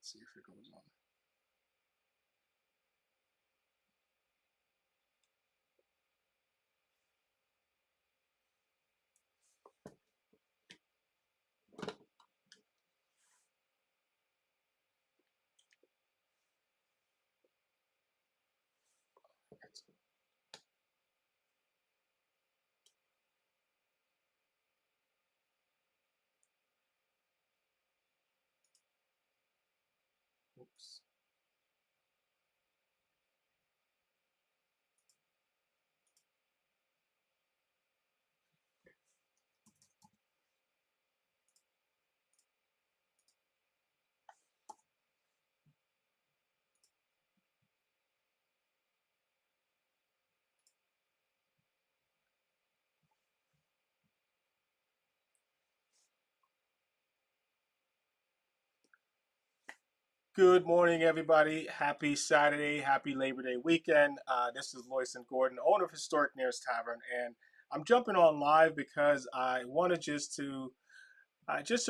Let's see if it goes on. Oops. Good morning, everybody. Happy Saturday. Happy Labor Day weekend. This is Lois and Gordon, owner of Historic Nearest Tavern, and I'm jumping on live because I wanted just to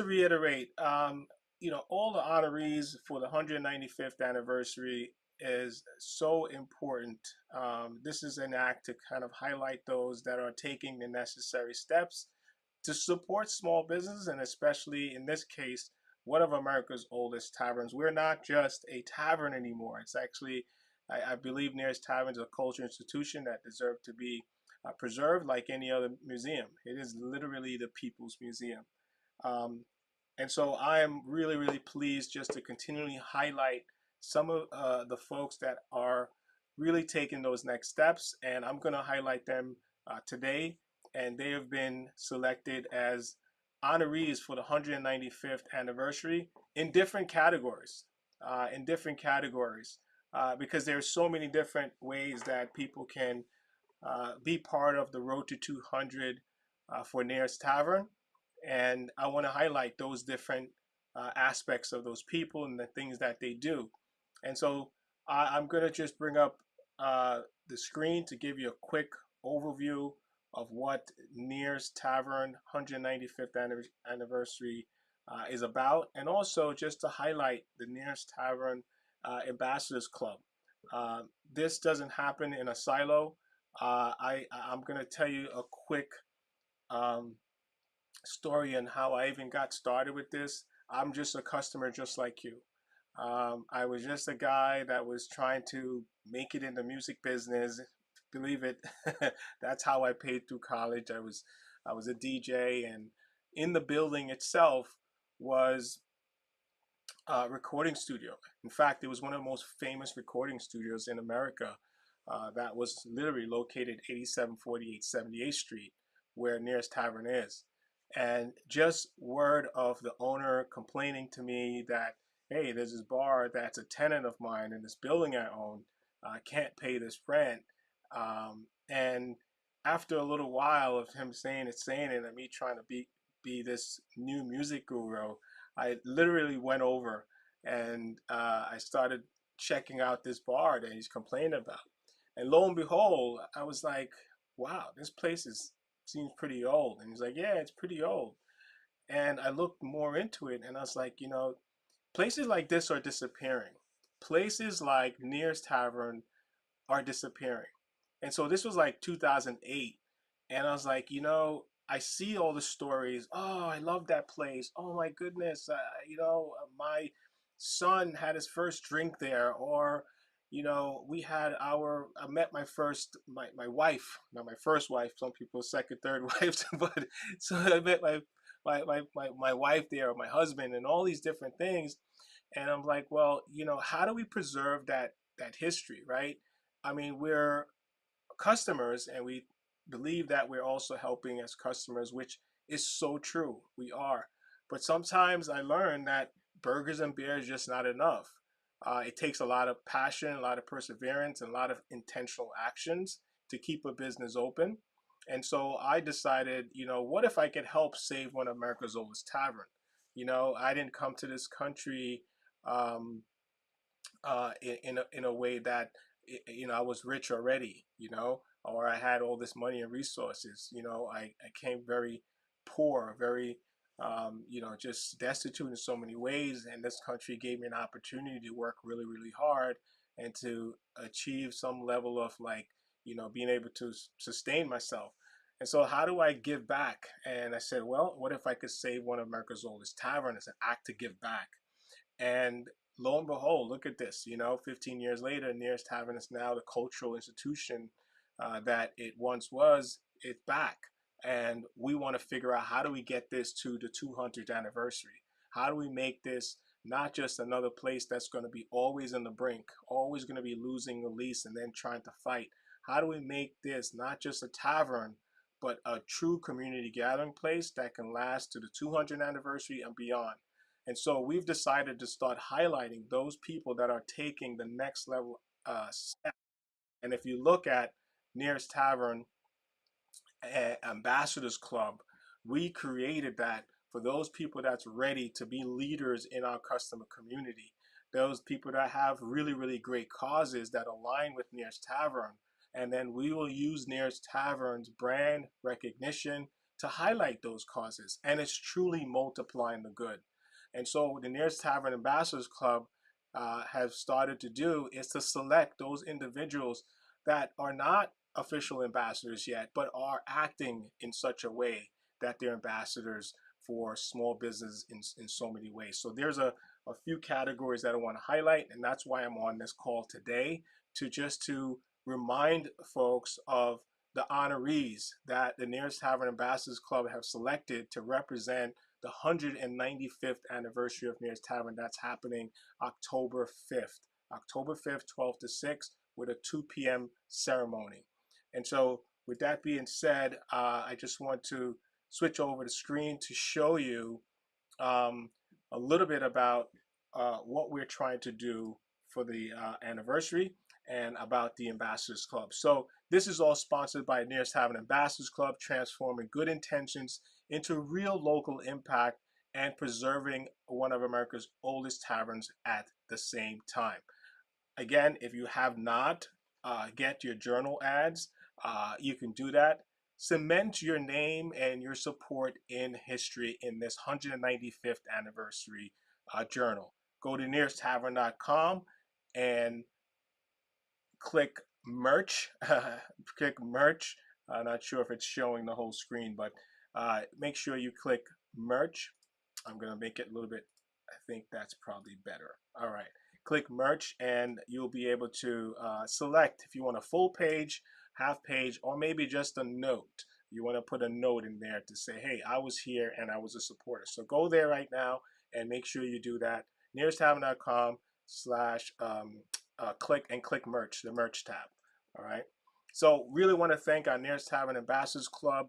reiterate, all the honorees for the 195th anniversary is so important. This is an act to kind of highlight those that are taking the necessary steps to support small business, and especially in this case, one of America's oldest taverns. We're not just a tavern anymore. It's actually, I believe, Nearest Tavern is a cultural institution that deserves to be preserved like any other museum. It is literally the people's museum. Um, and so I am really, really pleased just to continually highlight some of the folks that are really taking those next steps. And I'm going to highlight them today. And they have been selected as honorees for the 195th anniversary in different categories. Because there's so many different ways that people can be part of the Road to 200 for Nearest Tavern. And I want to highlight those different aspects of those people and the things that they do. And so I'm going to just bring up the screen to give you a quick overview of what Nearest Tavern 195th anniversary is about, and also just to highlight the Nearest Tavern Ambassadors Club. This doesn't happen in a silo. I'm gonna tell you a quick um, story on how I even got started with this. I'm just a customer just like you. I was just a guy that was trying to make it in the music business. Believe it, that's how I paid through college. I was a DJ, and in the building itself was recording studio. In fact, it was one of the most famous recording studios in America. That was literally located 8748 78th Street, where Nearest Tavern is. And just word of the owner complaining to me that, hey, there's this bar that's a tenant of mine in this building I own. I can't pay this rent. And after a little while of him saying it, and me trying to be this new music guru, I literally went over and I started checking out this bar that he's complaining about. And lo and behold, I was like, wow, this place seems pretty old. And he's like, yeah, it's pretty old. And I looked more into it and I was like, places like this are disappearing. Places like Nearest Tavern are disappearing. And so this was like 2008. And I was like, I see all the stories. Oh, I love that place. Oh my goodness. My son had his first drink there. Or, I met my wife, not my first wife, some people second, third wives, but so I met my wife there, or my husband, and all these different things. And I'm like, well, how do we preserve that history, right? I mean, we're customers and we believe that we're also helping as customers, which is so true. We are. But sometimes I learned that burgers and beer is just not enough. It takes a lot of passion, a lot of perseverance, and a lot of intentional actions to keep a business open. And so I decided, what if I could help save one of America's oldest tavern? I didn't come to this country um, in a way that I was rich already, or I had all this money and resources. I came very poor, very just destitute in so many ways. And this country gave me an opportunity to work really, really hard and to achieve some level of like, being able to sustain myself. And so, how do I give back? And I said, well, what if I could save one of America's oldest taverns as an act to give back? And lo and behold, look at this. 15 years later, Nearest Tavern is now the cultural institution that it once was. It's back. And we want to figure out, how do we get this to the 200th anniversary? How do we make this not just another place that's going to be always in the brink, always going to be losing the lease and then trying to fight? How do we make this not just a tavern, but a true community gathering place that can last to the 200th anniversary and beyond? And so we've decided to start highlighting those people that are taking the next level step. And if you look at Nearest Tavern Ambassadors Club, we created that for those people that's ready to be leaders in our customer community, those people that have really, really great causes that align with Nearest Tavern. And then we will use Nearest Tavern's brand recognition to highlight those causes. And it's truly multiplying the good. And so the Nearest Tavern Ambassadors Club has started to do is to select those individuals that are not official ambassadors yet, but are acting in such a way that they're ambassadors for small business in so many ways. So there's a few categories that I want to highlight, and that's why I'm on this call today, to remind folks of the honorees that the Nearest Tavern Ambassadors Club have selected to represent the 195th anniversary of Nearest Tavern. That's happening October 5th. October 5th, 12 to 6, with a 2 p.m. ceremony. And so with that being said, I just want to switch over the screen to show you a little bit about what we're trying to do for the anniversary and about the Ambassadors Club. So this is all sponsored by Nearest Tavern Ambassadors Club, transforming good intentions into real local impact and preserving one of America's oldest taverns at the same time. Again, if you have not get your journal ads, you can do that. Cement your name and your support in history in this 195th anniversary journal. Go to nearesttavern.com and click merch. Click merch. I'm not sure if it's showing the whole screen, but make sure you click merch. I'm going to make it a little bit, I think that's probably better. All right. Click merch and you'll be able to select if you want a full page, half page, or maybe just a note. You want to put a note in there to say, hey, I was here and I was a supporter. So go there right now and make sure you do that. nearesttavern.com slash click merch, the merch tab. All right. So really want to thank our Nearest Tavern Ambassadors Club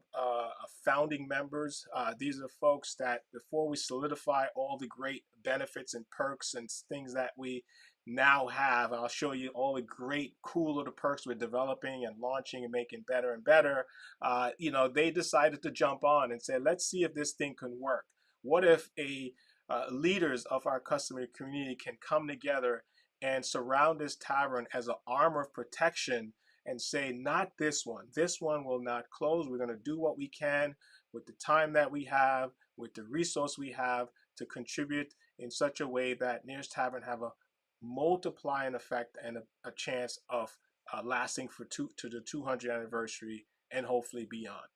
founding members. These are folks that before we solidify all the great benefits and perks and things that we now have, I'll show you all the great, cool little perks we're developing and launching and making better and better. They decided to jump on and say, let's see if this thing can work. What if leaders of our customer community can come together and surround this tavern as an armor of protection and say, not this one. This one will not close. We're going to do what we can with the time that we have, with the resource we have to contribute in such a way that Nearest Tavern have a multiplying effect and a chance of lasting to the 200th anniversary and hopefully beyond.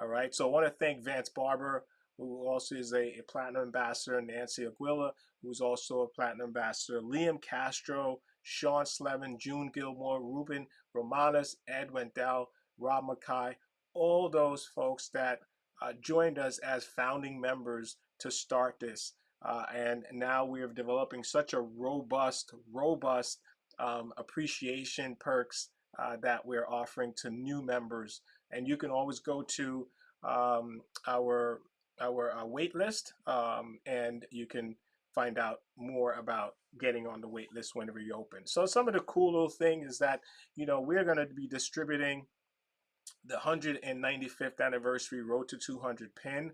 All right. So I want to thank Vance Barber, who also is a platinum ambassador, Nancy Aguila, who's also a platinum ambassador, Liam Castro, Sean Slevin, June Gilmore, Ruben Romanes, Ed Wendell, Rob Mackay, all those folks that joined us as founding members to start this. And now we're developing such a robust appreciation perks that we're offering to new members. And you can always go to our wait list, and you can find out more about getting on the wait list whenever you open. So some of the cool little thing is that, we're going to be distributing the 195th anniversary Road to 200 pin.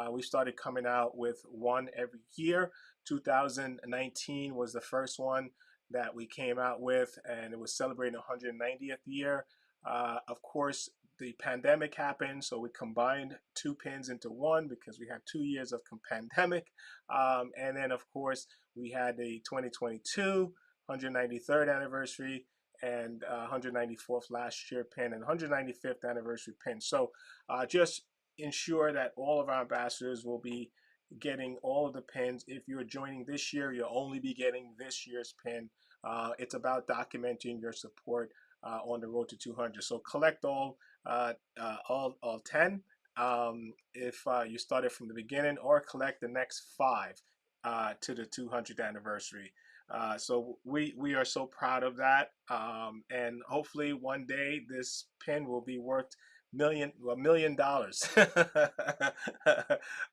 We started coming out with one every year. 2019 was the first one that we came out with, and it was celebrating the 190th year. Of course, the pandemic happened, so we combined two pins into one because we had 2 years of pandemic. And then, of course, we had the 2022 193rd anniversary and 194th last year pin and 195th anniversary pin. So just ensure that all of our ambassadors will be getting all of the pins. If you're joining this year, you'll only be getting this year's pin. It's about documenting your support on the road to 200. So collect all 10 if you started from the beginning, or collect the next 5 to the 200th anniversary. So we are so proud of that, and hopefully one day this pin will be worth $1 million.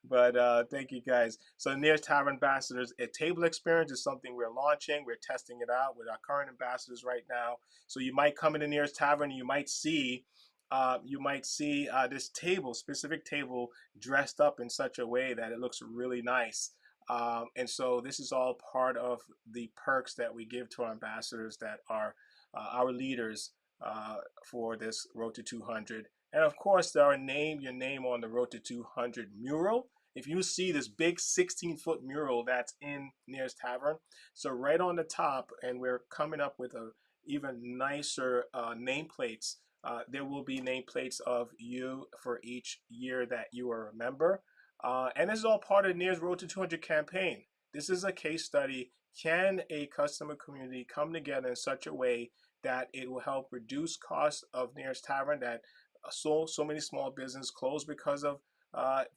But thank you guys. So Nearest Tavern Ambassadors, a table experience is something we're launching. We're testing it out with our current ambassadors right now. So you might come in the Nearest Tavern, you might see this table, specific table, dressed up in such a way that it looks really nice. And so this is all part of the perks that we give to our ambassadors that are our leaders for this Road to 200. And of course, there are name your name on the Road to 200 mural. If you see this big 16-foot mural that's in Nearest Tavern, so right on the top, and we're coming up with a even nicer nameplates. There will be nameplates of you for each year that you are a member. And this is all part of NIR's Road to 200 campaign. This is a case study. Can a customer community come together in such a way that it will help reduce costs of Nearest Tavern that so many small businesses close because of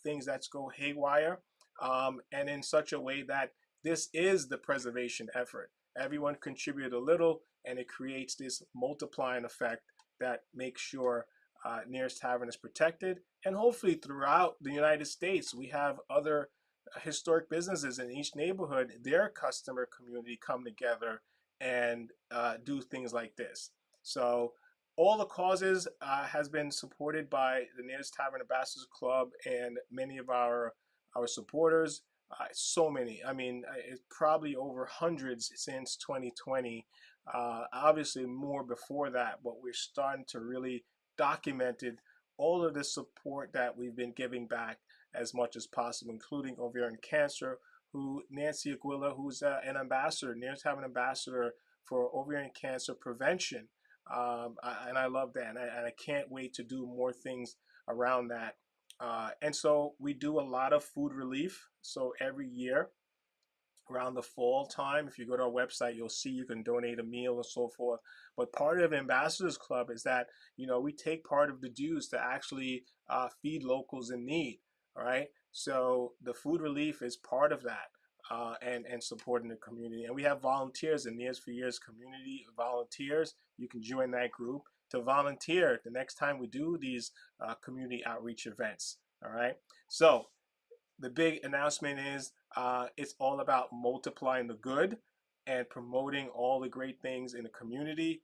things that go haywire, and in such a way that this is the preservation effort. Everyone contribute a little, and it creates this multiplying effect that makes sure Nearest Tavern is protected. And hopefully throughout the United States, we have other historic businesses in each neighborhood, their customer community come together and do things like this. So all the causes has been supported by the Nearest Tavern Ambassadors Club and many of our supporters. So many. I mean, it's probably over hundreds since 2020. Obviously, more before that, but we're starting to really document it, all of the support that we've been giving back as much as possible, including ovarian cancer. Who Nancy Aguila, who's an ambassador, Nearest Tavern ambassador for ovarian cancer prevention, and I love that, and I can't wait to do more things around that. And so we do a lot of food relief. So every year around the fall time, if you go to our website, you'll see you can donate a meal and so forth. But part of Ambassadors Club is that, we take part of the dues to actually feed locals in need. All right. So the food relief is part of that. And supporting the community. And we have volunteers in Years for Years community volunteers. You can join that group to volunteer the next time we do these community outreach events. All right. So the big announcement is it's all about multiplying the good and promoting all the great things in the community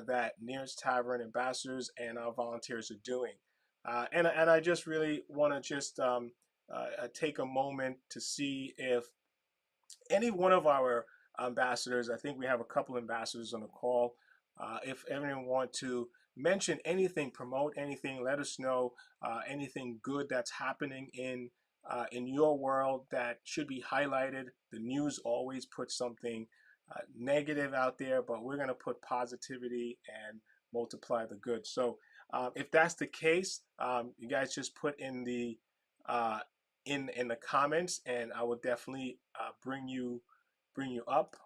that Nearest Tavern ambassadors and our volunteers are doing. And I just really want to just take a moment to see if any one of our ambassadors, I think we have a couple ambassadors on the call, if anyone want to mention anything, promote anything, let us know anything good that's happening in your world that should be highlighted. The news always puts something negative out there, but we're going to put positivity and multiply the good. So if that's the case, you guys just put in the uh, in the comments, and I will definitely bring you up.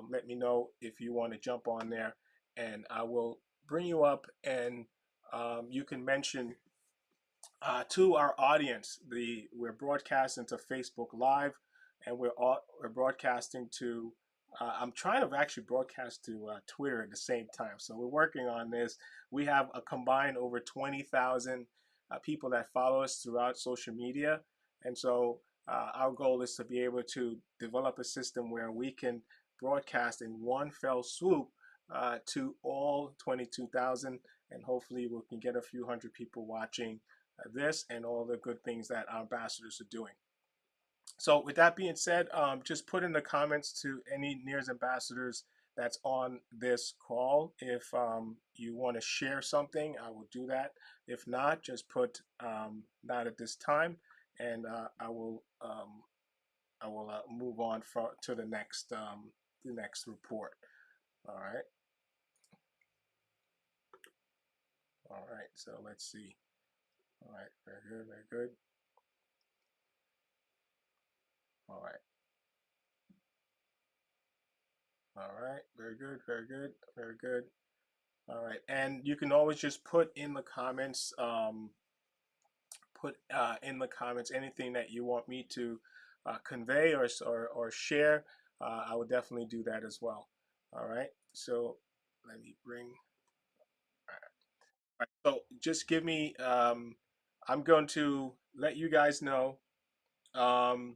Let me know if you want to jump on there, and I will bring you up, and you can mention to our audience. We're broadcasting to Facebook Live, and we're broadcasting to. I'm trying to actually broadcast to Twitter at the same time, so we're working on this. We have a combined over 20,000 people that follow us throughout social media, and so our goal is to be able to develop a system where we can broadcast in one fell swoop to all 22,000, and hopefully we can get a few hundred people watching this and all the good things that our ambassadors are doing. So with that being said, just put in the comments to any NEARS ambassadors that's on this call. If you want to share something, I will do that. If not, just put not at this time, and I will move on to the next report. All right. All right. So let's see. All right. Very good. Very good. All right. All right. Very good. Very good. Very good. All right. And you can always just put in the comments. Put in the comments anything that you want me to convey or share. I will definitely do that as well. All right. So let me bring. All right. So just give me. I'm going to let you guys know. Um,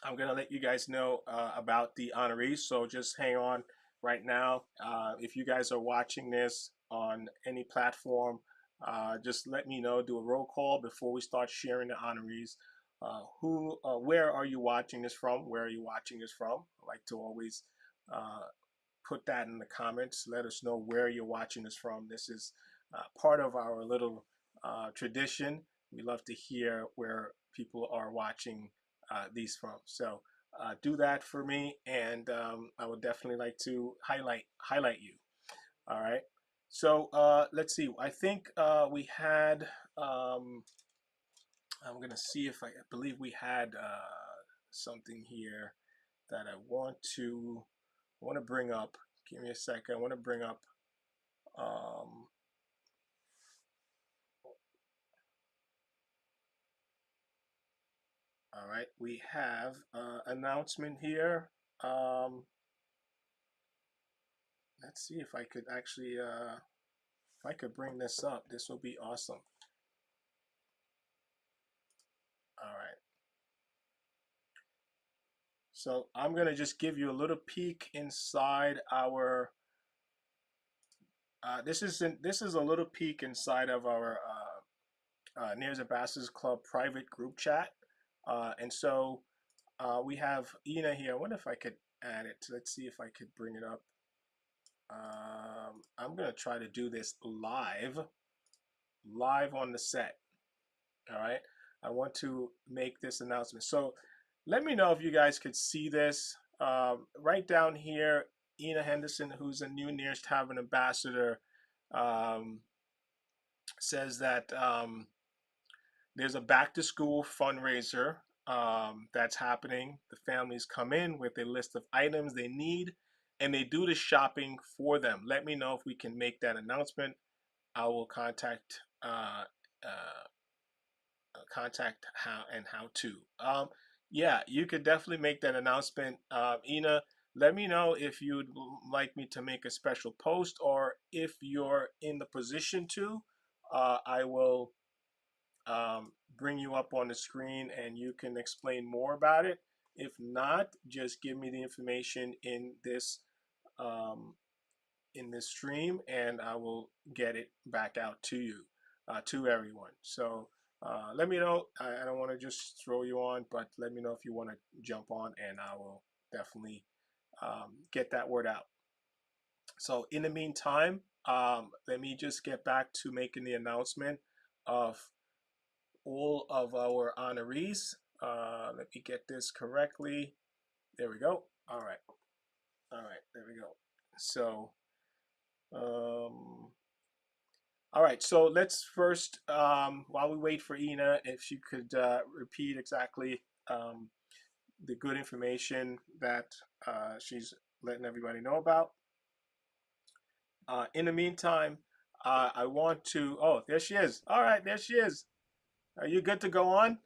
I'm gonna let you guys know about the honorees. So just hang on right now. If you guys are watching this on any platform, just let me know. Do a roll call before we start sharing the honorees. Where are you watching this from? Where are you watching this from? I like to always uh, put that in the comments. Let us know where you're watching this from. This is part of our little tradition. We love to hear where people are watching these from. So do that for me, and I would definitely like to highlight you. All right. So let's see. I think we had. I'm gonna see if I believe we had something here that I want to bring up. Give me a second. I want to bring up. Um, all right, we have announcement here. Um, let's see if I could actually, if I could bring this up, this will be awesome. All right. So I'm gonna just give you a little peek inside our. This is a little peek inside of our Nears Ambassadors Club private group chat, and so we have Ina here. I wonder if I could add it. Let's see if I could bring it up. I'm gonna try to do this live on the set. All right. I want to make this announcement. So let me know if you guys could see this. Right down here, Ina Henderson, who's a new Nears Tavern ambassador, um, says that there's a back to school fundraiser that's happening. The families come in with a list of items they need and they do the shopping for them. Let me know if we can make that announcement. I will contact how to. Yeah, you could definitely make that announcement. Ina, let me know if you'd like me to make a special post or if you're in the position to. I will bring you up on the screen and you can explain more about it. If not, just give me the information um, in this stream, and I will get it back out to you, to everyone. So let me know. I don't want to just throw you on, but let me know if you want to jump on, and I will definitely get that word out. So in the meantime, let me just get back to making the announcement of all of our honorees. Let me get this correctly. There we go. All right. All right. There we go. So, all right. So let's first, while we wait for Ina, if she could repeat exactly the good information that she's letting everybody know about. In the meantime, I want to. Oh, there she is. All right, there she is. Are you good to go on?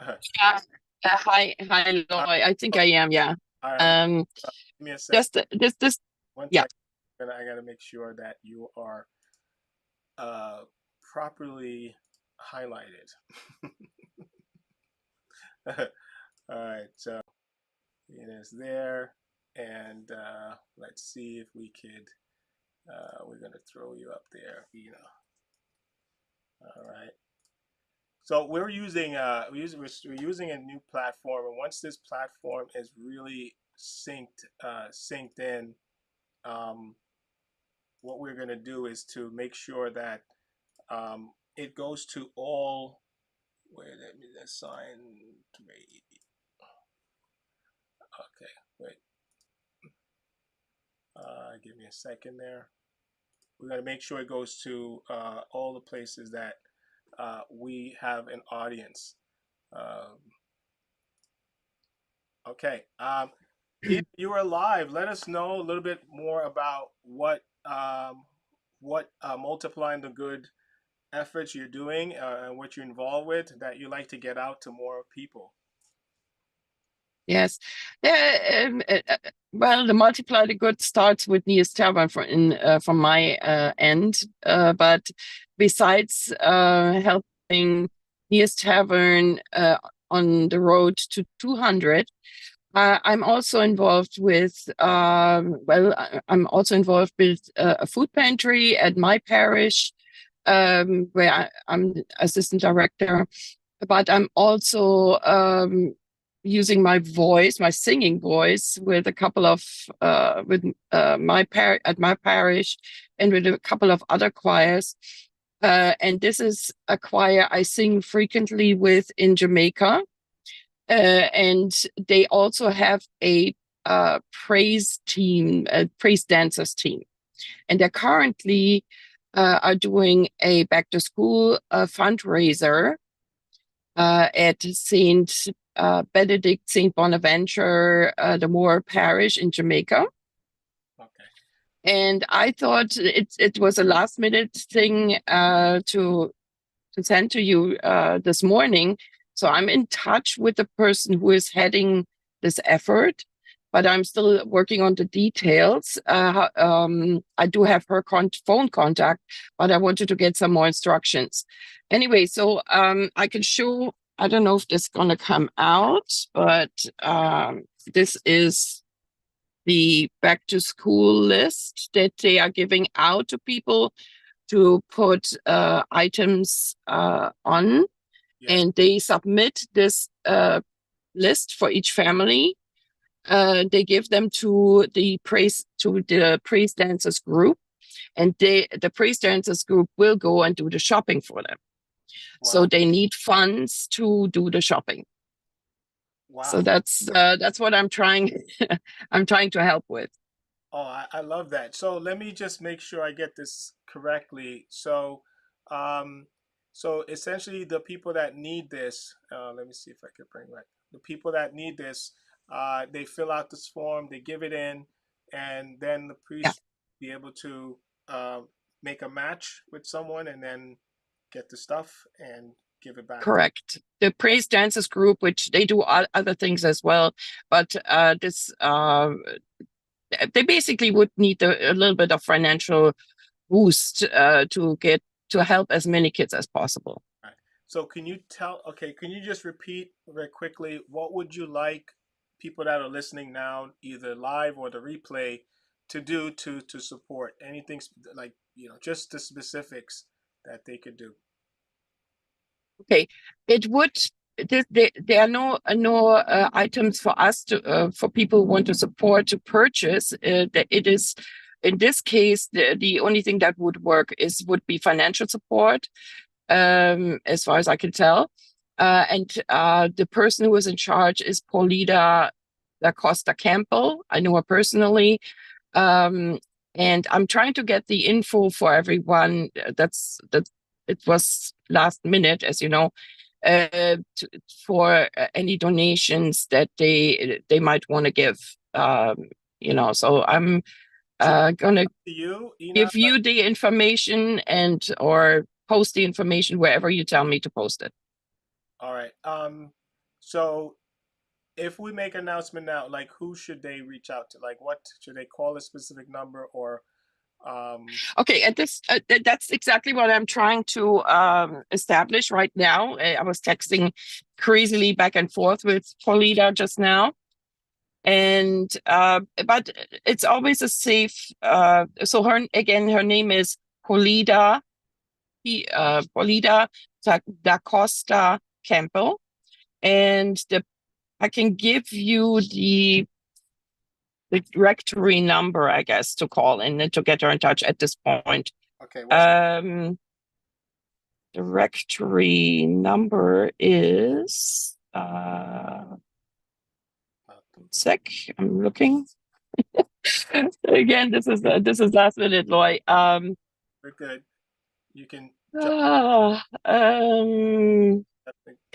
Yeah. Hi, Loy. All I think I am. Yeah. right. Um, Give me a second. just. One Yeah. second. I gotta make sure that you are uh, properly highlighted. All right, so it is there, and let's see if we could. We're gonna throw you up there, you know. All right. So we're using a new platform, and once this platform is really synced in, um, what we're going to do is to make sure that it goes to all. Wait, let me assign. Okay, wait. Give me a second there. We're going to make sure it goes to all the places that we have an audience. Um, okay. Peter, you are live. Let us know a little bit more about what multiplying the good efforts you're doing and what you're involved with that you like to get out to more people. Yes. Well, the multiply the good starts with Nias Tavern from my end. But besides helping Nias Tavern on the road to 200, I'm also involved with, I'm also involved with a food pantry at my parish, where I'm assistant director. But I'm also using my voice, my singing voice, with a couple of with my at my parish, and with a couple of other choirs. And this is a choir I sing frequently with in Jamaica. And they also have a praise team, a praise dancers team, and they're currently are doing a back to school fundraiser at Saint Benedict Saint Bonaventure, the Moore Parish in Jamaica. Okay. And I thought it was a last minute thing to send to you this morning. So I'm in touch with the person who is heading this effort, but I'm still working on the details. I do have her phone contact, but I wanted to get some more instructions. Anyway, so I can show, I don't know if this is going to come out, but this is the back to school list that they are giving out to people to put items on, Yes. and they submit this list for each family. They give them to the praise dancers group, and the praise dancers group will go and do the shopping for them. So Wow. they need funds to do the shopping. So Wow. that's what I'm trying I'm trying to help with. Oh, I love that. So let me just make sure I get this correctly. Um, so essentially, the people that need this, let me see if I could bring right. The people that need this, they fill out this form, they give it in, and then the Yeah. priest be able to uh, make a match with someone, and then get the stuff and give it back. Correct. The praise dancers group, which they do other things as well, but this they basically would need a little bit of financial boost to help as many kids as possible. Right. So can you just repeat very quickly, what would you like people that are listening now, either live or the replay, to do to support anything like, just the specifics that they could do. Okay, it would. There are no items for us to for people who want to support to purchase. It is in this case the only thing that would work would be financial support, as far as I can tell. And the person who is in charge is Paulina da Costa Campbell. I know her personally. Um, and I'm trying to get the info for everyone. That it was last minute, as you know, for any donations that they might want to give. So I'm So gonna to you, Ina. give you the information and or post the information wherever you tell me to post it. All right. So if we make an announcement now, like who should they reach out to? Like what should they call a specific number or Okay, and that's exactly what I'm trying to establish right now. I was texting crazily back and forth with Paulina just now, and but it's always a safe. So her name is Paulina, Paulina da Costa Campbell, and I can give you the the directory number, I guess, to call and to get her in touch at this point. Okay, what's the Directory number is sec. I'm looking. Again, this is last minute, Loy. We're good. You can jump. Ah, Definitely.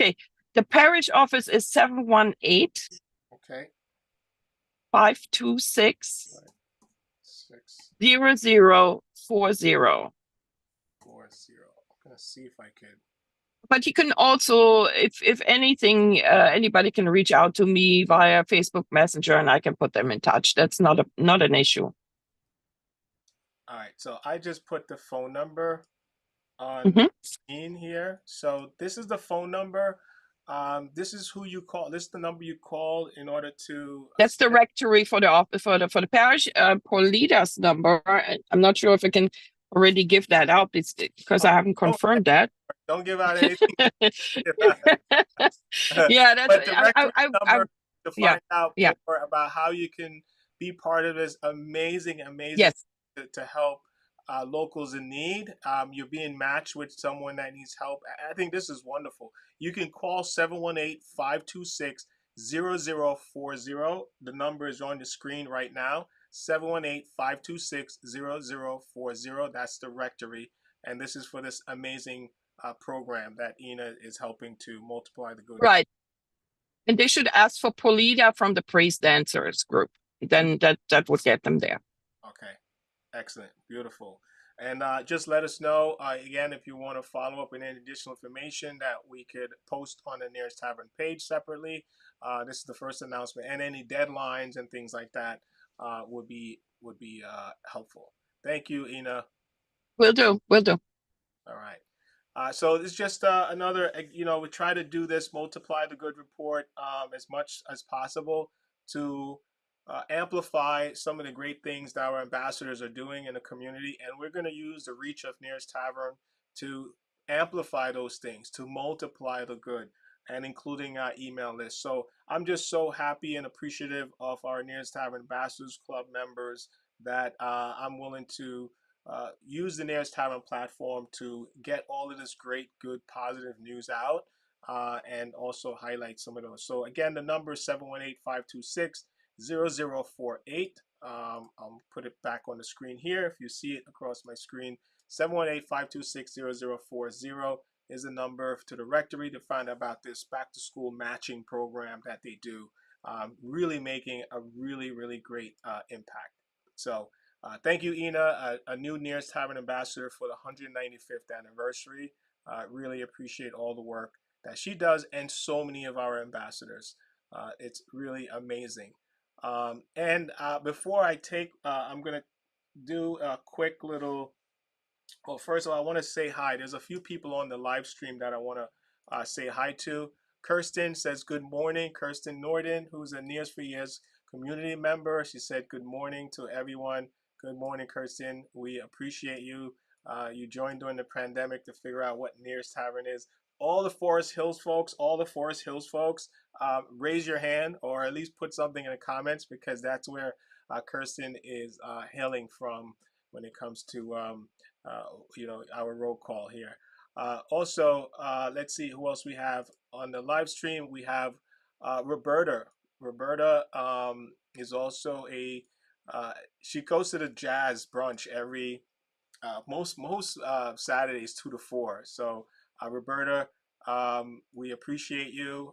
okay. The parish office is 718 Okay. 526 Five, 6, 0040. 4, 0. I'm gonna see if I could. But you can also, if anything, anybody can reach out to me via Facebook Messenger, and I can put them in touch. That's not an issue. All right. So I just put the phone number on Mhm. screen here. So this is the phone number. This is who you call. This is the number you call in order to That's the rectory for the parish. Paulita's number. I'm not sure if I can already give that out because oh, I haven't oh, confirmed that. don't give out anything. Yeah, that's But directory I number to yeah, find out yeah, more about how you can be part of this amazing yes. to help locals in need. You're being matched with someone that needs help. I think this is wonderful. You can call 718-526-0040. The number is on the screen right now. 718-526-0040. That's the rectory. And this is for this amazing program that Ina is helping to multiply the good. Right. And they should ask for Polita from the praise dancers group. Then that would get them there. Okay, excellent, beautiful. And just let us know again if you want to follow up with any additional information that we could post on the Nearest Tavern page separately. This is the first announcement, and any deadlines and things like that would be helpful. Thank you, Ina. Will do. Will do. All right. So it's just another, we try to do this, multiply the good report as much as possible to amplify some of the great things that our ambassadors are doing in the community. And we're going to use the reach of Nearest Tavern to amplify those things, to multiply the good, and including our email list. So I'm just so happy and appreciative of our Nearest Tavern Ambassadors Club members that I'm willing to use the Nearest Tavern platform to get all of this great, good, positive news out and also highlight some of those. So again, the number is 718-526-0048. I'll put it back on the screen here. If you see it across my screen, 718-526-0040 is the number to the rectory to find out about this back to school matching program that they do. Really making a really, really great impact. So thank you, Ina, a new Nearest Tavern ambassador for the 195th anniversary. Really appreciate all the work that she does and so many of our ambassadors. It's really amazing. And before I take, I'm going to do a quick little. Well, first of all, I want to say hi. There's a few people on the live stream that I want to say hi to. Kirsten says good morning. Kirsten Norden, who's a Nears for Years community member, she said good morning to everyone. Good morning, Kirsten. We appreciate you. You joined during the pandemic to figure out what Nearest Tavern is. All the Forest Hills folks, raise your hand or at least put something in the comments because that's where Kirsten is hailing from when it comes to uh, our roll call here. Also, let's see who else we have on the live stream. We have Roberta. Roberta is also she goes to the jazz brunch every most Saturdays 2 to 4. So Roberta, we appreciate you.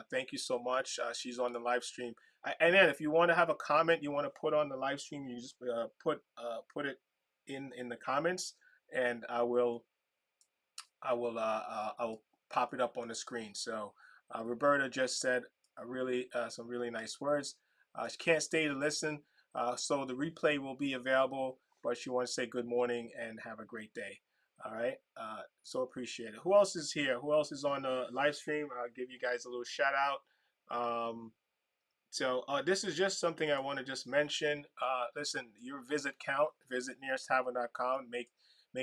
Thank you so much. She's on the live stream. And then if you want to have a comment you want to put on the live stream, you just put it in the comments, and I will pop it up on the screen. So Roberta just said some really nice words. She can't stay to listen, so the replay will be available. But she wants to say good morning and have a great day. All right, so appreciate it. Who else is here? Who else is on the live stream? I'll give you guys a little shout out. So this is just something I want to just mention. Listen, your visit count. Visit nearesttavern.com. Make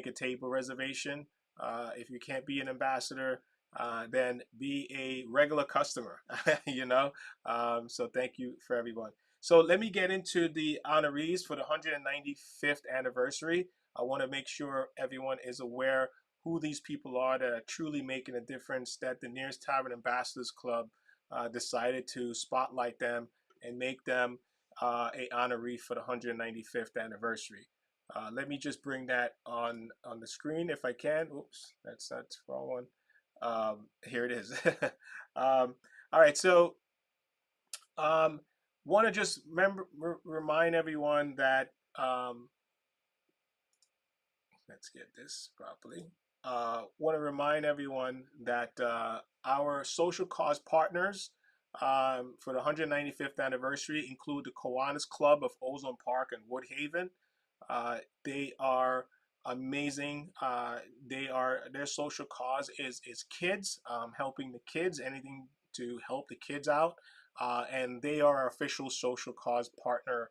a table reservation. If you can't be an ambassador, then be a regular customer. you know. So thank you for everyone. So let me get into the honorees for the 195th anniversary. I want to make sure everyone is aware who these people are that are truly making a difference, that the Nearest Tavern Ambassadors Club decided to spotlight them and make them a honoree for the 195th anniversary. Let me just bring that on the screen if I can. Oops, that's the wrong one. Here it is. All right, so um, want to just remind everyone that let's get this properly. Want to remind everyone that our social cause partners for the 195th anniversary include the Kiwanis Club of Ozone Park and Woodhaven. They are amazing. Their social cause is kids, helping the kids, anything to help the kids out, and they are our official social cause partner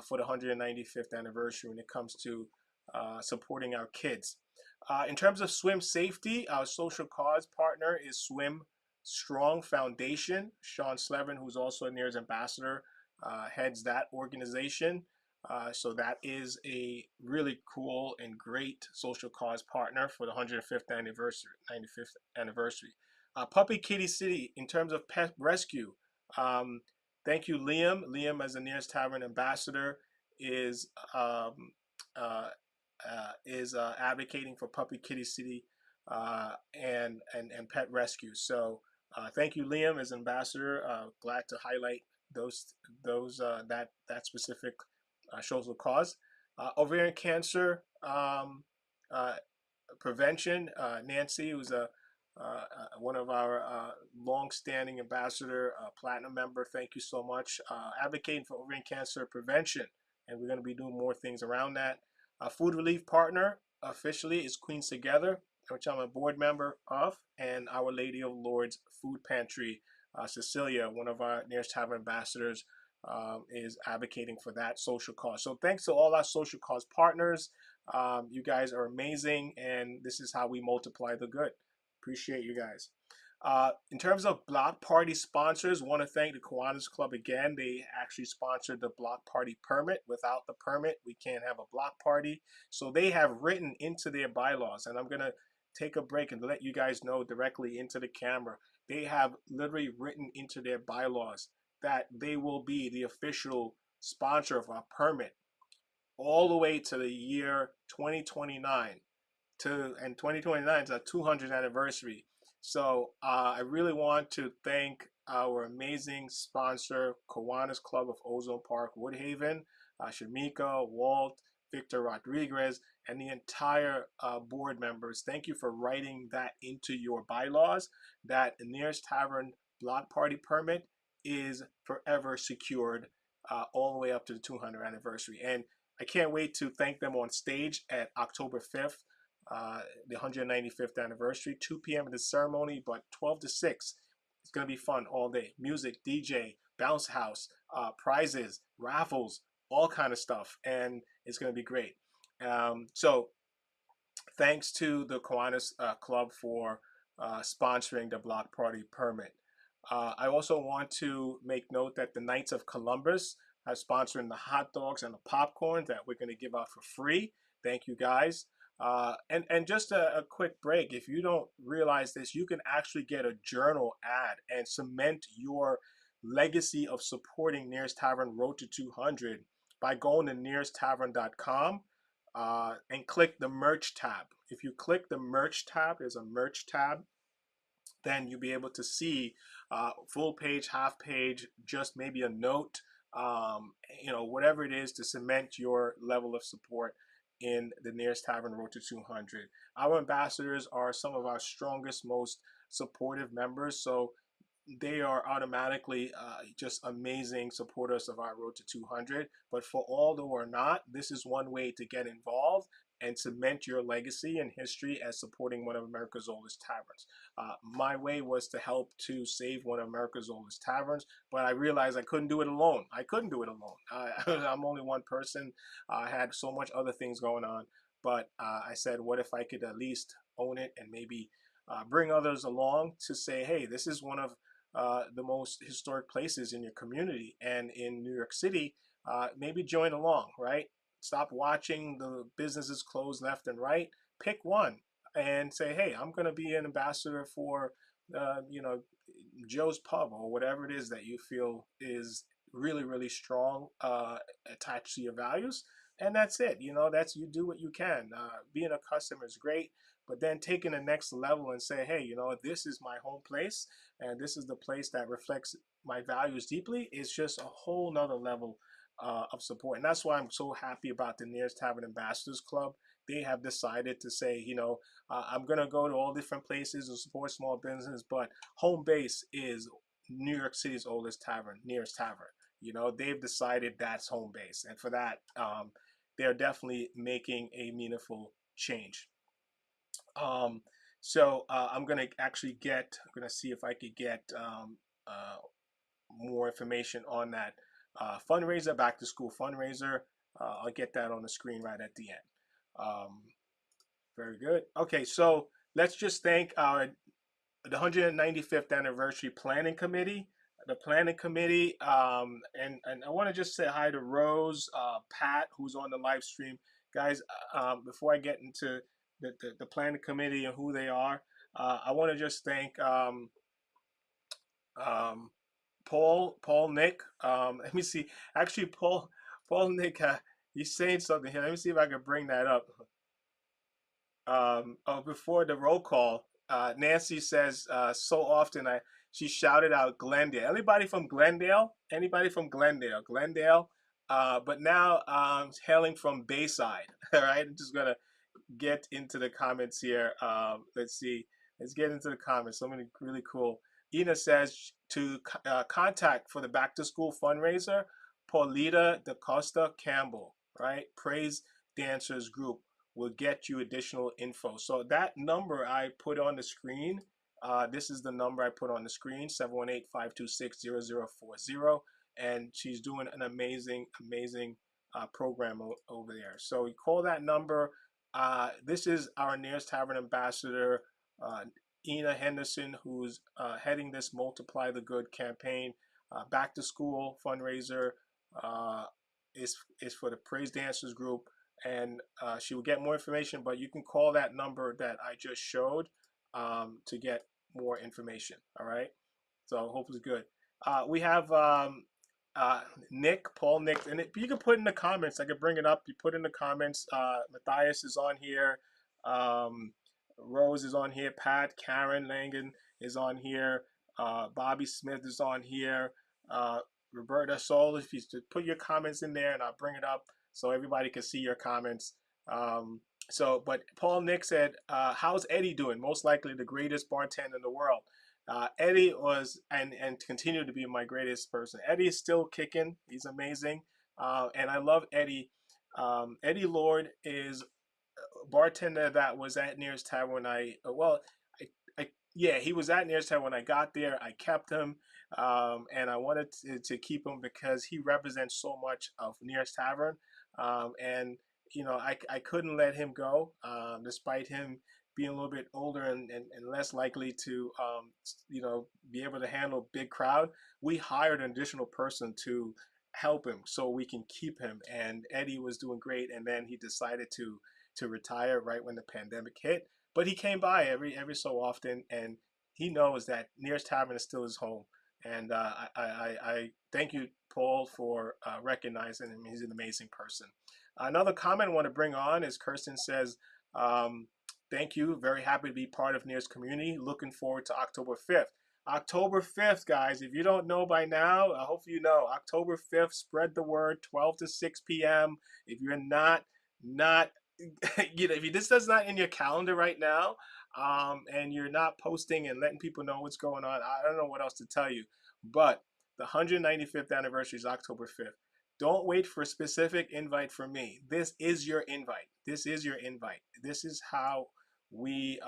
for the 195th anniversary when it comes to supporting our kids. In terms of swim safety, our social cause partner is Swim Strong Foundation. Sean Slevin, who's a NEARS ambassador, heads that organization. So that is a really cool and great social cause partner for the 105th anniversary. 95th anniversary. Puppy Kitty City, in terms of pet rescue, um, thank you, Liam. Liam, as the Nearest Tavern ambassador, is advocating for Puppy Kitty City and pet rescue. So thank you, Liam, as ambassador. Glad to highlight that specific social cause. Ovarian cancer uh, prevention. Nancy, who's one of our long-standing ambassador, platinum member. Thank you so much. Advocating for ovarian cancer prevention, and we're going to be doing more things around that. Food relief partner officially is Queens Together, which I'm a board member of, and Our Lady of Lourdes Food Pantry. Cecilia, one of our Nearest Tavern ambassadors, is advocating for that social cause. So thanks to all our social cause partners. You guys are amazing, and this is how we multiply the good. Appreciate you guys. In terms of block party sponsors, want to thank the Kiwanis Club again. They actually sponsored the block party permit. Without the permit, we can't have a block party. So they have written into their bylaws, and I'm going to take a break and let you guys know directly into the camera. They have literally written into their bylaws that they will be the official sponsor of our permit all the way to the year 2029 and 2029 is our 200th anniversary. So I really want to thank our amazing sponsor, Kiwanis Club of Ozone Park, Woodhaven, Shamika, Walt, Victor Rodriguez, and the entire board members. Thank you for writing that into your bylaws that the Nearest Tavern block party permit is forever secured all the way up to the 200th anniversary. And I can't wait to thank them on stage at October 5th, the 195th anniversary, 2 p.m. at the ceremony, but 12 to 6. It's going to be fun all day. Music, DJ, bounce house, prizes, raffles, all kind of stuff. And it's going to be great. So thanks to the Kiwanis Club for sponsoring the block party permit. I also want to make note that the Knights of Columbus are sponsoring the hot dogs and the popcorn that we're going to give out for free. Thank you guys. And just a quick break. If you don't realize this, you can actually get a journal ad and cement your legacy of supporting Nearest Tavern Road to 200 by going to nearest.tavern.com and click the merch tab. If you click the merch tab, there's a merch tab, then you'll be able to see full page, half page, just maybe a note, whatever it is to cement your level of support in the Nearest Tavern Road to 200. Our ambassadors are some of our strongest, most supportive members. So they are automatically just amazing supporters of our road to 200. But for all who are not, this is one way to get involved and cement your legacy and history as supporting one of America's oldest taverns. My way was to help to save one of America's oldest taverns, but I realized I couldn't do it alone. I couldn't do it alone. I'm only one person. I had so much other things going on, but I said, what if I could at least own it and maybe bring others along to say, hey, this is one of the most historic places in your community. And in New York City, maybe join along, right? Stop watching the businesses close left and right. Pick one and say, hey, I'm going to be an ambassador for, you know, Joe's Pub or whatever it is that you feel is really, really strong, attached to your values. And that's it. You know, that's, you do what you can. Being a customer is great, but then taking the next level and say, hey, you know, this is my home place and this is the place that reflects my values deeply. It's just a whole nother level of support. And that's why I'm so happy about the Nearest Tavern Ambassadors Club. They have decided to say, you know, I'm going to go to all different places and support small business, but home base is New York City's oldest tavern, Nearest Tavern. You know, they've decided that's home base. And for that, they're definitely making a meaningful change. Um, I'm gonna actually I'm gonna see if I could get uh, more information on that fundraiser, back to school fundraiser. I'll get that on the screen right at the end. Um, very good. Okay, so let's just thank the 195th anniversary planning committee. The planning committee, and I want to just say hi to Rose, Pat, who's on the live stream, guys. Before I get into the planning committee and who they are, I want to just thank um, Paul Nick. Let me see. Actually, Paul Nick, he's saying something here. Let me see if I can bring that up. Before the roll call, Nancy says so often she shouted out Glendale. Anybody from Glendale? Anybody from Glendale? Glendale. But now hailing from Bayside. All right, I'm just gonna get into the comments here. Let's see. Let's get into the comments. So many really cool. Ina says to contact for the back to school fundraiser, Paulita da Costa Campbell, right? Praise Dancers Group will get you additional info. So that number I put on the screen, this is the number I put on the screen, 718-526-0040. And she's doing an amazing program over there. So you call that number. This is our Nearest Tavern ambassador, uh, Ina Henderson, who's heading this Multiply the Good campaign. Back to school fundraiser uh, is for the Praise Dancers group, and she will get more information. But you can call that number that I just showed to get more information. All right. So hopefully good. We have uh, Paul Nick, and you can put in the comments. I could bring it up. You put in the comments. Matthias is on here. Um, Rose is on here. Pat, Karen Langan is on here. Bobby Smith is on here. Uh, Roberta Soul, if you put your comments in there, and I'll bring it up so everybody can see your comments. But Paul Nick said, "How's Eddie doing? Most likely the greatest bartender in the world." Eddie was and continued to be my greatest person. Eddie is still kicking. He's amazing, and I love Eddie. Eddie Lord is bartender that was at Nearest Tavern when yeah, he was at Nearest Tavern when I got there. I kept him, and I wanted to keep him because he represents so much of Nearest Tavern, and you know I couldn't let him go, despite him being a little bit older and less likely to you know be able to handle big crowd. We hired an additional person to help him so we can keep him, and Eddie was doing great, and then he decided to retire right when the pandemic hit. But he came by every so often, and he knows that Nearest Tavern is still his home. And I thank you, Paul, for recognizing him. He's an amazing person. Another comment I want to bring on is Kirsten says, um, "Thank you. Very happy to be part of Nearest community. Looking forward to October 5th." October 5th, guys. If you don't know by now, I hope you know. October 5th, spread the word, 12 to 6 p.m. If you're not you know, if this is not in your calendar right now, and you're not posting and letting people know what's going on, I don't know what else to tell you. But the 195th anniversary is October 5th. Don't wait for a specific invite from me. This is your invite. This is your invite. This is how we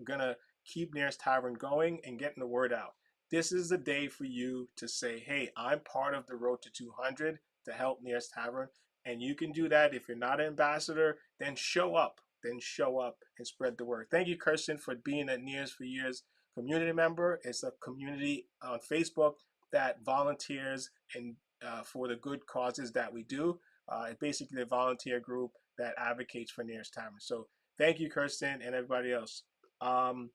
gonna keep Nearest Tavern going and getting the word out. This is the day for you to say, hey, I'm part of the road to 200 to help Nearest Tavern. And you can do that. If you're not an ambassador, then show up. Then show up and spread the word. Thank you, Kirsten, for being at Nears for years. community member. It's a community on Facebook that volunteers and for the good causes that we do. It's basically a volunteer group that advocates for Nearest Tavern. So thank you, Kirsten, and everybody else. Um,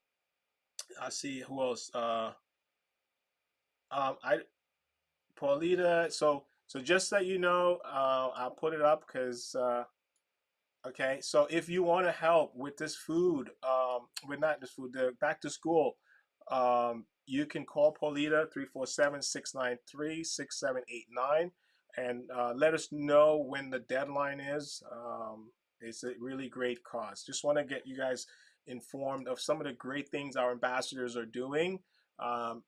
I see who else. I Paulita. So just so you know, I'll put it up because okay, so if you want to help with this food, with not this food, the back to school, you can call Polita 347-693-6789 and let us know when the deadline is. It's a really great cause. Just want to get you guys informed of some of the great things our ambassadors are doing.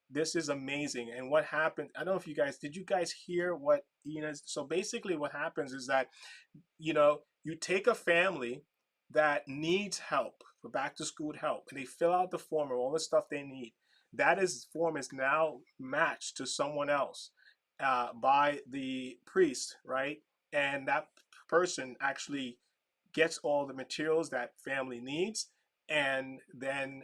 This is amazing. And what happened, I don't know if did you guys hear what Ina's, so basically what happens is that you take a family that needs help for back to school help, and they fill out the form of all the stuff they need. That is form is now matched to someone else by the priest, right? And that person actually gets all the materials that family needs, and then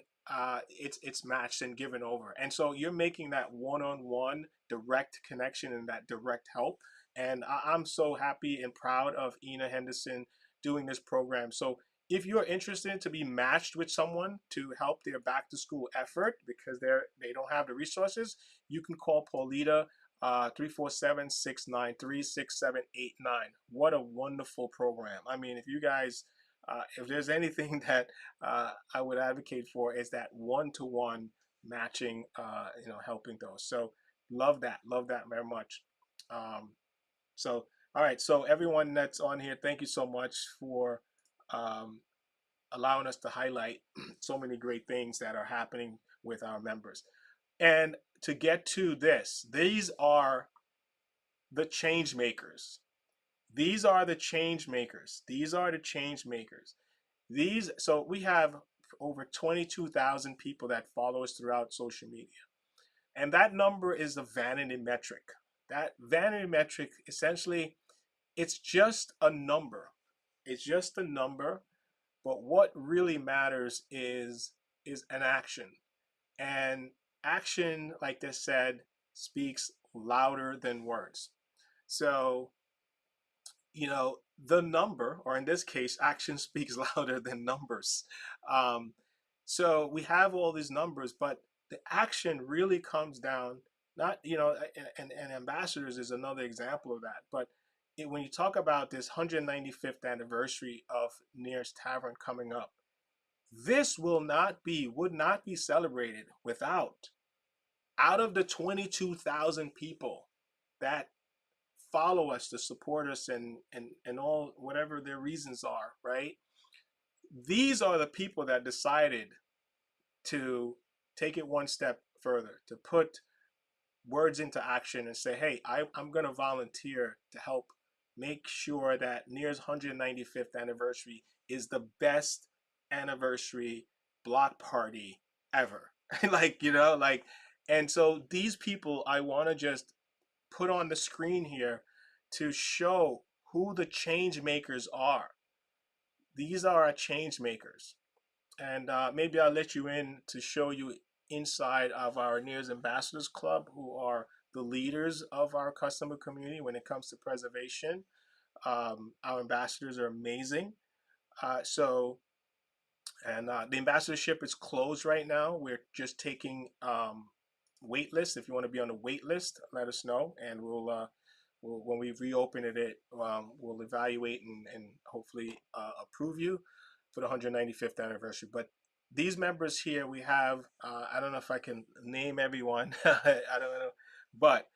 it's matched and given over. And so you're making that one-on-one direct connection and that direct help. And I'm so happy and proud of Ina Henderson doing this program. So if you're interested to be matched with someone to help their back to school effort because they don't have the resources, you can call Paulita 347-693-6789. What a wonderful program. I mean, if you guys, if there's anything that I would advocate for is that one-to-one matching, helping those. So love that very much. Um, so, all right. So everyone that's on here, thank you so much for um, allowing us to highlight so many great things that are happening with our members. And to get to this, these are the change makers. These are the change makers. These are the change makers. So we have over 22,000 people that follow us throughout social media. And that number is a vanity metric. That vanity metric, essentially, it's just a number. It's just a number. But what really matters is an action. And action, like they said, speaks louder than words. So the number, or in this case, action speaks louder than numbers. Um, so we have all these numbers, but the action really comes down, not, and ambassadors is another example of that. But when you talk about this 195th anniversary of Nearest Tavern coming up, this would not be celebrated without, out of the 22,000 people that follow us to support us and all whatever their reasons are, right? These are the people that decided to take it one step further, to put words into action and say, hey, I'm going to volunteer to help make sure that NEAR's 195th anniversary is the best anniversary block party ever. And so these people, I want to just put on the screen here to show who the change makers are. These are our change makers. And maybe I'll let you in to show you inside of our NEARS Ambassadors Club, who are the leaders of our customer community when it comes to preservation. Our ambassadors are amazing. So and the ambassadorship is closed right now. We're just taking wait lists. If you want to be on the wait list, let us know, and we'll when we reopen we'll evaluate and hopefully approve you for the 195th anniversary. But these members here, we have, I don't know if I can name everyone, I don't know, but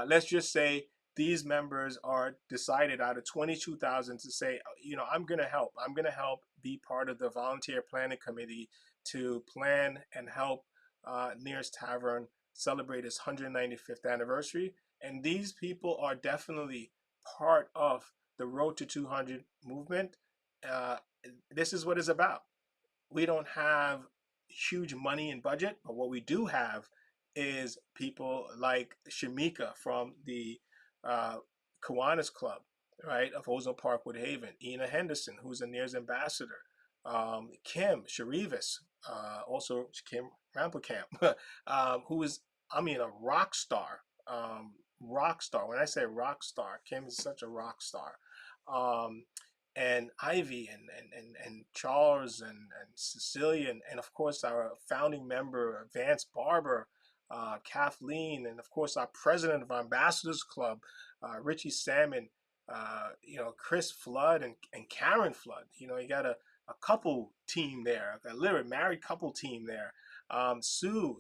let's just say these members are decided out of 22,000 to say, I'm going to help. I'm going to help be part of the volunteer planning committee to plan and help Nearest Tavern celebrate its 195th anniversary. And these people are definitely part of the Road to 200 movement. Uh, this is what it's about. We don't have huge money and budget, but what we do have is people like Shamika from the uh, Kiwanis Club, right, of Ozone Park, Woodhaven, Ina Henderson, who's a NEARS ambassador, Kim Sharivas, also Kim Ramplecamp, who is, I mean, a rock star. Rock star. When I say rock star, Kim is such a rock star. Um, and Ivy and Charles and Cecilia and of course our founding member Vance Barber, Kathleen, and of course our president of our Ambassadors Club, Richie Salmon, Chris Flood and Karen Flood. You got a couple team there, a literally married couple team there. Sue.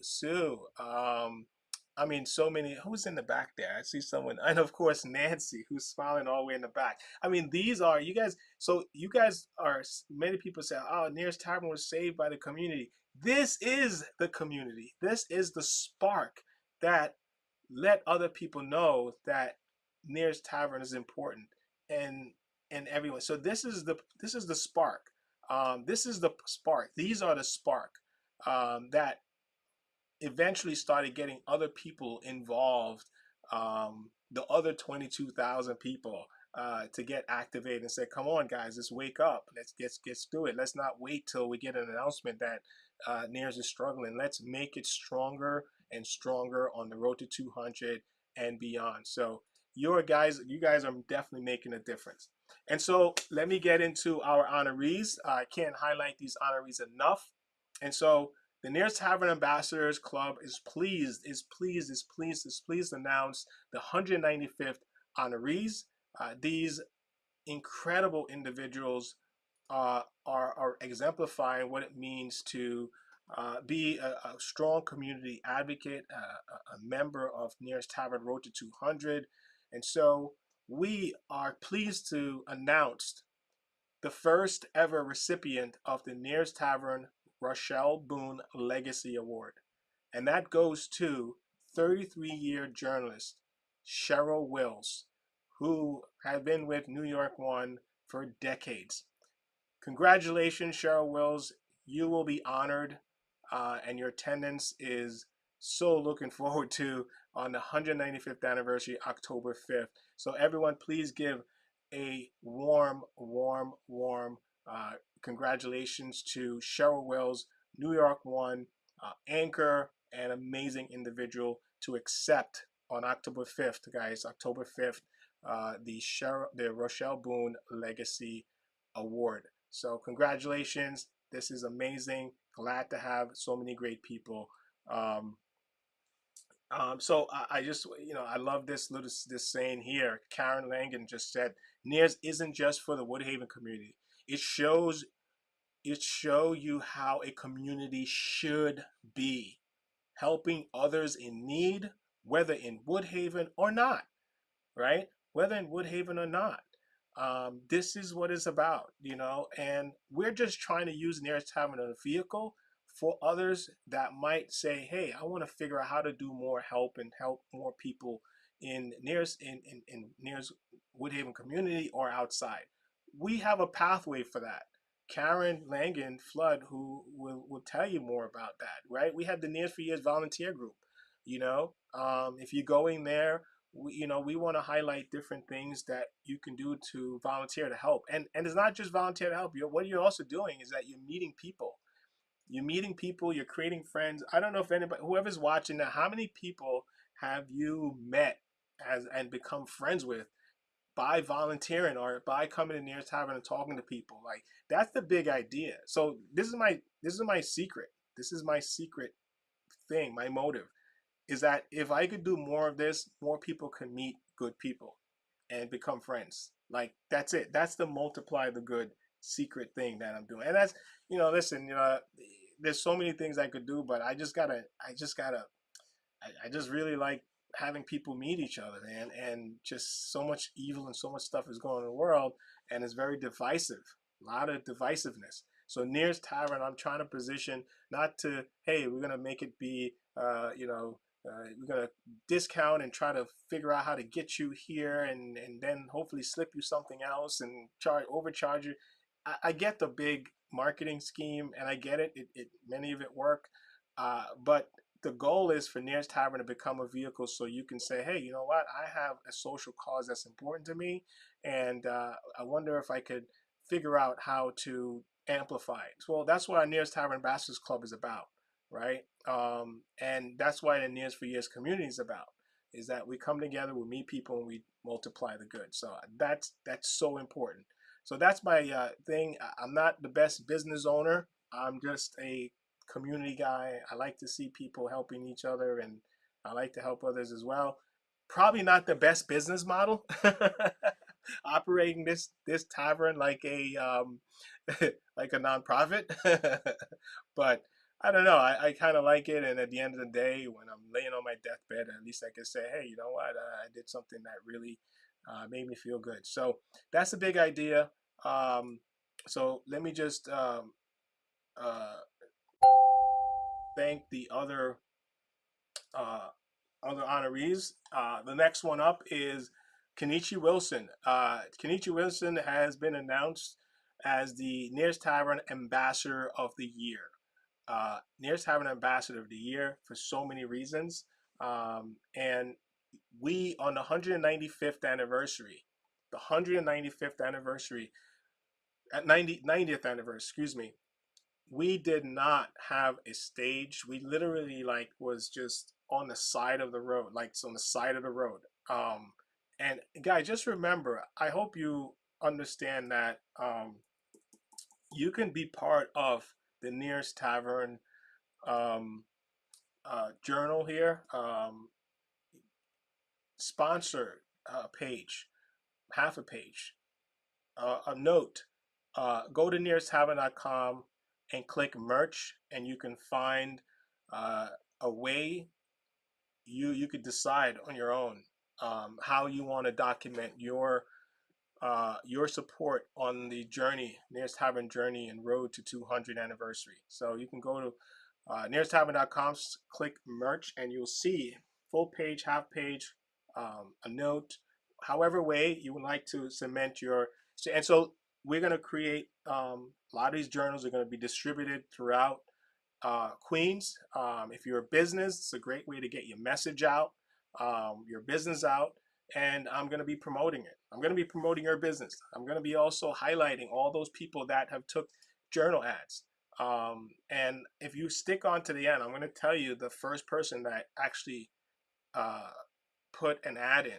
I mean, so many. Who's in the back there? I see someone, and of course Nancy, who's smiling all the way in the back. I mean, these are you guys. So you guys are. Many people say, "Oh, Nearest Tavern was saved by the community." This is the community. This is the spark that let other people know that Nearest Tavern is important, and and everyone. So this is the spark. This is the spark. These are the spark that eventually started getting other people involved, the other 22,000 people, to get activated and say, come on, guys, let's wake up. Let's do it. Let's not wait till we get an announcement that NEARS is struggling. Let's make it stronger and stronger on the road to 200 and beyond. So you guys are definitely making a difference. And so let me get into our honorees. I can't highlight these honorees enough. And so the Nearest Tavern Ambassadors Club is pleased to announce the 195th honorees. These incredible individuals are exemplifying what it means to be a strong community advocate, a member of Nearest Tavern Road to 200. And so we are pleased to announce the first ever recipient of the Nearest Tavern Rochelle Boone Legacy Award. And that goes to 33-year journalist Cheryl Wills, who has been with New York One for decades. Congratulations, Cheryl Wills. You will be honored, and your attendance is so looking forward to on the 195th anniversary, October 5th. So, everyone, please give a warm, warm, warm congratulations to Cheryl Wills, New York One, anchor and amazing individual to accept on October 5th, guys, October 5th, the Rochelle Boone Legacy Award. So congratulations. This is amazing. Glad to have so many great people. Um, so I just, I love this saying here. Karen Langan just said, "NEARS isn't just for the Woodhaven community. It shows it show you how a community should be, helping others in need, whether in Woodhaven or not." Right? Whether in Woodhaven or not. This is what it's about, and we're just trying to use Nearest Tavern as a vehicle for others that might say, hey, I want to figure out how to do more help and help more people in Nearest in Nearest Woodhaven community or outside. We have a pathway for that. Karen Langan Flood, who will tell you more about that, right? We have the Nears for Years volunteer group. If you're going there, we want to highlight different things that you can do to volunteer to help, and it's not just volunteer to help. What you're also doing is that you're meeting people, you're creating friends. I don't know if anybody, whoever's watching now, how many people have you met as and become friends with by volunteering or by coming to Nearest Tavern and talking to people? Like, that's the big idea. So this is my secret. This is my secret thing, my motive is that if I could do more of this, more people can meet good people and become friends. Like, that's it. That's the multiply the good secret thing that I'm doing. And listen, there's so many things I could do, but I just really like having people meet each other, man. And just so much evil and so much stuff is going on in the world, and it's very divisive. A lot of divisiveness. So Nearest Tavern, I'm trying to position not to, hey, we're gonna make it be, we're gonna discount and try to figure out how to get you here, and then hopefully slip you something else and overcharge you. I get the big marketing scheme, and I get it. Many of it work, but the goal is for Nearest Tavern to become a vehicle so you can say, hey, you know what? I have a social cause that's important to me, and I wonder if I could figure out how to amplified. Well, that's what our Nearest Tavern Ambassadors Club is about, right? And that's why the Nears for Years community is about, is that we come together, we meet people, and we multiply the good. So that's so important. So that's my thing. I'm not the best business owner. I'm just a community guy. I like to see people helping each other, and I like to help others as well. Probably not the best business model, operating this tavern like a like a nonprofit. But I don't know. I kind of like it, and at the end of the day, when I'm laying on my deathbed, at least I can say, hey, you know what? I did something that really made me feel good. So that's a big idea. Um, so let me just uh, thank the uh, other honorees. The next one up is Kenichi Wilson. Kenichi Wilson has been announced as the Nearest Tavern Ambassador of the Year. Nearest Tavern Ambassador of the Year for so many reasons. And we, on the 195th anniversary, the 195th anniversary, at 90th anniversary, excuse me, we did not have a stage. We literally like was just on the side of the road, like it's on the side of the road. And guys, just remember, I hope you understand that you can be part of the Nearest Tavern um, journal here, sponsor page, half a page, a note. Go to nearesttavern.com and click merch, and you can find uh, a way you could decide on your own how you want to document your support on the journey, Nearest Tavern journey and road to 200 anniversary. So you can go to nearesttavern.com, click merch, and you'll see full page, half page, a note, however way you would like to cement your. And so we're going to create a lot of these journals are going to be distributed throughout Queens. If you're a business, it's a great way to get your message out, your business out, and I'm going to be promoting it. I'm going to be promoting your business. I'm going to be also highlighting all those people that have took journal ads. And if you stick on to the end, I'm going to tell you the first person that actually uh, put an ad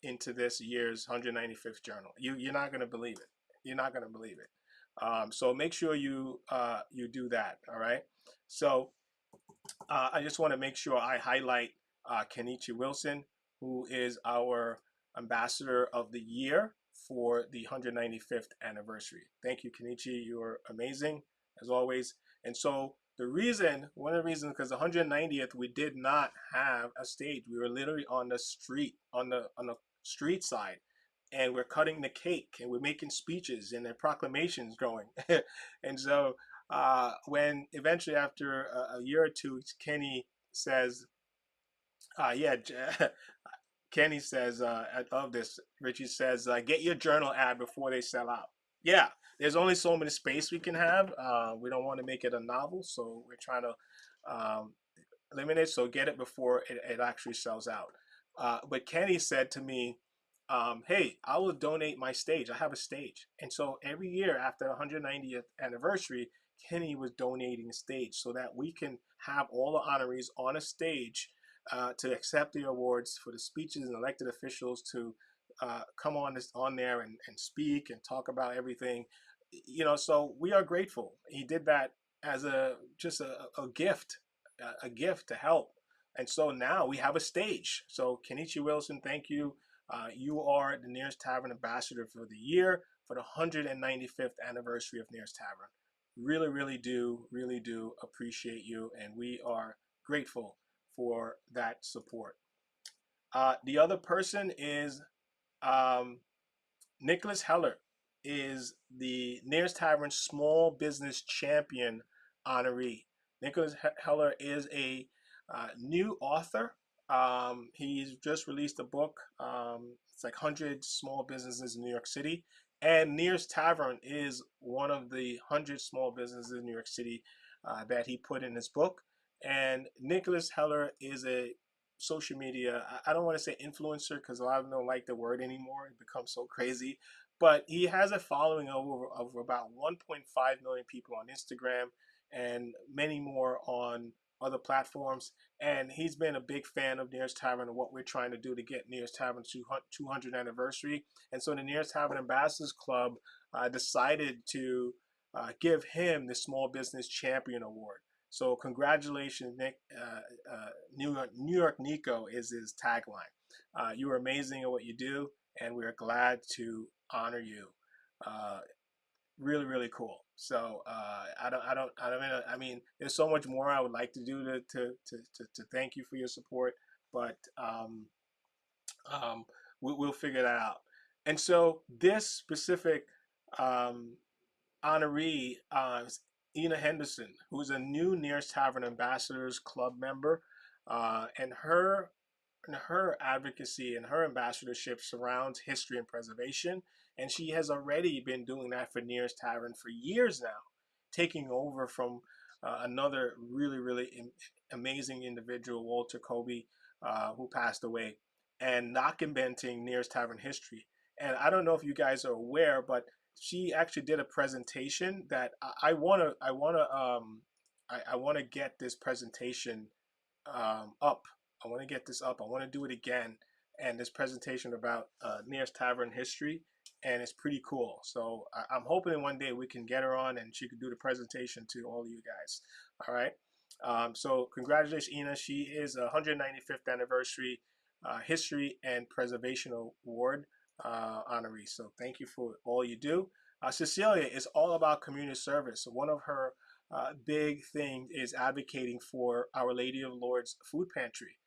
into this year's 195th journal. You're not going to believe it. You're not going to believe it. So make sure you do that. All right. So I just want to make sure I highlight Kenichi Wilson, who is our ambassador of the year for the 195th anniversary. Thank you, Kenichi. You're amazing as always. And so one of the reasons, because the 190th, we did not have a stage. We were literally on the street, on the street side, and we're cutting the cake and we're making speeches and there are proclamations going. And so when eventually after a year or two, Kenny says, yeah, Kenny says, I love this. Richie says, get your journal ad before they sell out. Yeah, there's only so many space we can have. We don't want to make it a novel, so we're trying to um, limit it. So get it before it actually sells out. But Kenny said to me, hey, I will donate my stage. I have a stage. And so every year after the 190th anniversary, Kenny was donating a stage so that we can have all the honorees on a stage to accept the awards, for the speeches and elected officials to come on there and speak and talk about everything. So we are grateful. He did that as a gift, a gift to help. And so now we have a stage. So Kenichi Wilson, thank you. You are the Nearest Tavern Ambassador for the year for the 195th anniversary of Nearest Tavern. Really do appreciate you, and we are grateful for that support. The other person is um, Nicholas Heller, is the Nearest Tavern Small Business Champion honoree. Nicholas Heller is a new author. He's just released a book. It's like 100 small businesses in New York City. And Nearest Tavern is one of the 100 small businesses in New York City that he put in his book. And Nicholas Heller is a social media, I don't want to say influencer because a lot of them don't like the word anymore. It becomes so crazy. but he has a following of about 1.5 million people on Instagram and many more on other platforms. And he's been a big fan of Nearest Tavern and what we're trying to do to get Nearest Tavern's 200th anniversary. And so the Nearest Tavern Ambassadors Club decided to give him the Small Business Champion Award. So congratulations, Nick. New York Nico is his tagline. You are amazing at what you do, and we are glad to honor you. Uh, Really, really cool. So I mean, there's so much more I would like to do to thank you for your support, but um, we'll figure that out. And so this specific um, honoree is Ina Henderson, who's a new Nearest Tavern Ambassadors Club member, and her advocacy and her ambassadorship surrounds history and preservation. And she has already been doing that for Nearest Tavern for years now, taking over from another really, really amazing individual, Walter Kobe, who passed away, and documenting Nearest Tavern history. And I don't know if you guys are aware, but she actually did a presentation that I want to get this presentation up. I want to get this up. I want to do it again. And this presentation about Nearest Tavern history, and it's pretty cool. So I'm hoping one day we can get her on and she could do the presentation to all of you guys. All right. So congratulations, Ina. She is a 195th anniversary History and Preservation Award honoree. So thank you for all you do. Cecilia is all about community service. So one of her big thing is advocating for Our Lady of Lourdes food pantry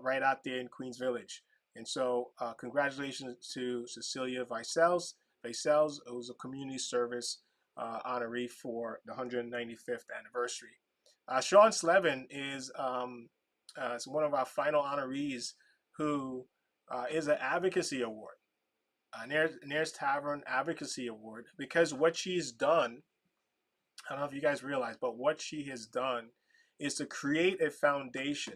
right out there in Queens Village. And so, congratulations to Cecilia Vicels, who's a community service honoree for the 195th anniversary. Sean Slevin is one of our final honorees who is an advocacy award, Nearest Tavern Advocacy Award, because what she's done, I don't know if you guys realize, but what she has done is to create a foundation.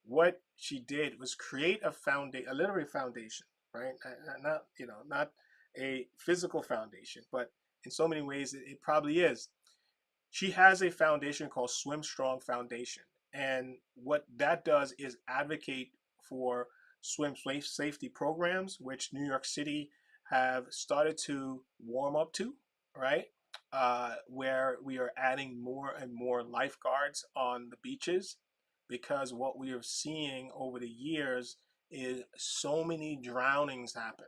What she did was create a foundation, a literary foundation, right? Not not a physical foundation, but in so many ways it probably is. She has a foundation called Swim Strong Foundation, and what that does is advocate for swim safety programs, which New York City have started to warm up to, right? Where we are adding more and more lifeguards on the beaches, because what we are seeing over the years is so many drownings happen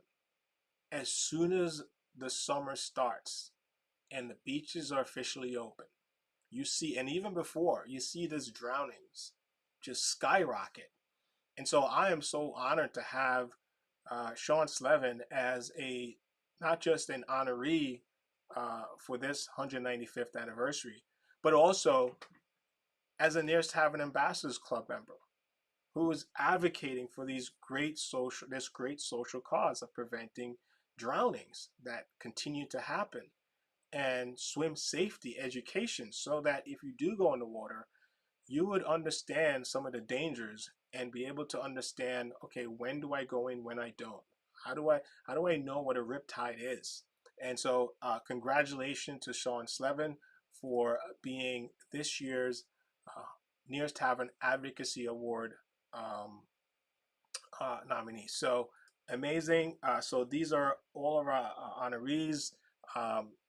as soon as the summer starts and the beaches are officially open. You see, and even before, you see these drownings just skyrocket. And so I am so honored to have Sean Slevin as a not just an honoree for this 195th anniversary, but also as a Nearest Tavern Ambassadors Club member who is advocating for this great social cause of preventing drownings that continue to happen, and swim safety education, so that if you do go in the water, you would understand some of the dangers and be able to understand, okay, when do I go in, when I don't? How do I know what a riptide is? And so congratulations to Sean Slevin for being this year's uh, Nearest Tavern Advocacy Award um, nominees. So amazing. So these are all of our honorees.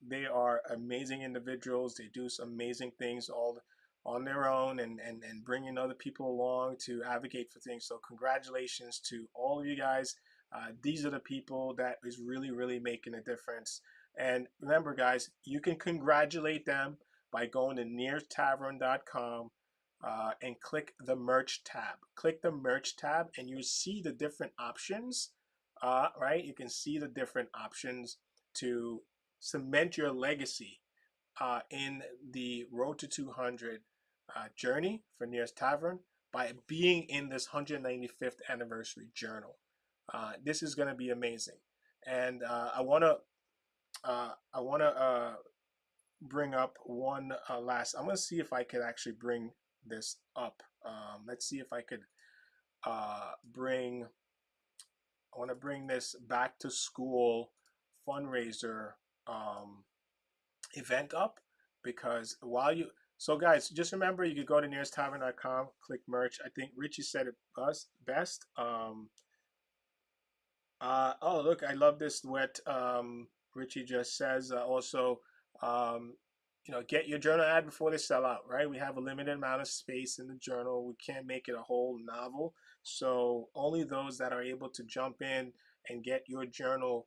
They are amazing individuals. They do some amazing things all on their own, and bringing other people along to advocate for things. So congratulations to all of you guys. These are the people that is really, really making a difference. And remember, guys, you can congratulate them by going to neartavern.com and click the merch tab. Click the merch tab and you see the different options, right? You can see the different options to cement your legacy in the Road to 200 journey for Nearest Tavern by being in this 195th anniversary journal. This is going to be amazing. And I want to bring up one last. I'm gonna see if I could actually bring this up. Let's see if I could bring. I want to bring this back to school fundraiser um, event up, because while you, so guys, just remember you could go to nearest.tavern.com, click merch. I think Richie said it best. Oh, look, I love this. What Richie just says. Also, um, get your journal ad before they sell out, right? We have a limited amount of space in the journal. We can't make it a whole novel. So only those that are able to jump in and get your journal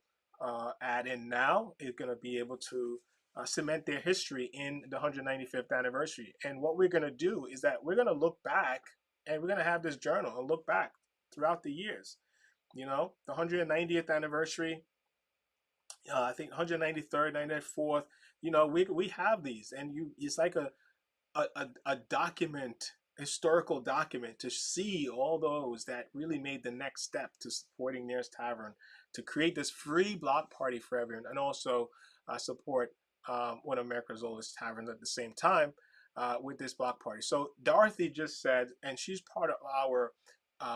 ad in now is going to be able to cement their history in the 195th anniversary. And what we're going to do is that we're going to look back, and we're going to have this journal and look back throughout the years, the 190th anniversary, I think 193rd, 94th. We have these, and it's like a document, historical document, to see all those that really made the next step to supporting Nearest Tavern, to create this free block party for everyone, and also support one of America's oldest taverns at the same time with this block party. So Dorothy just said, and she's part of our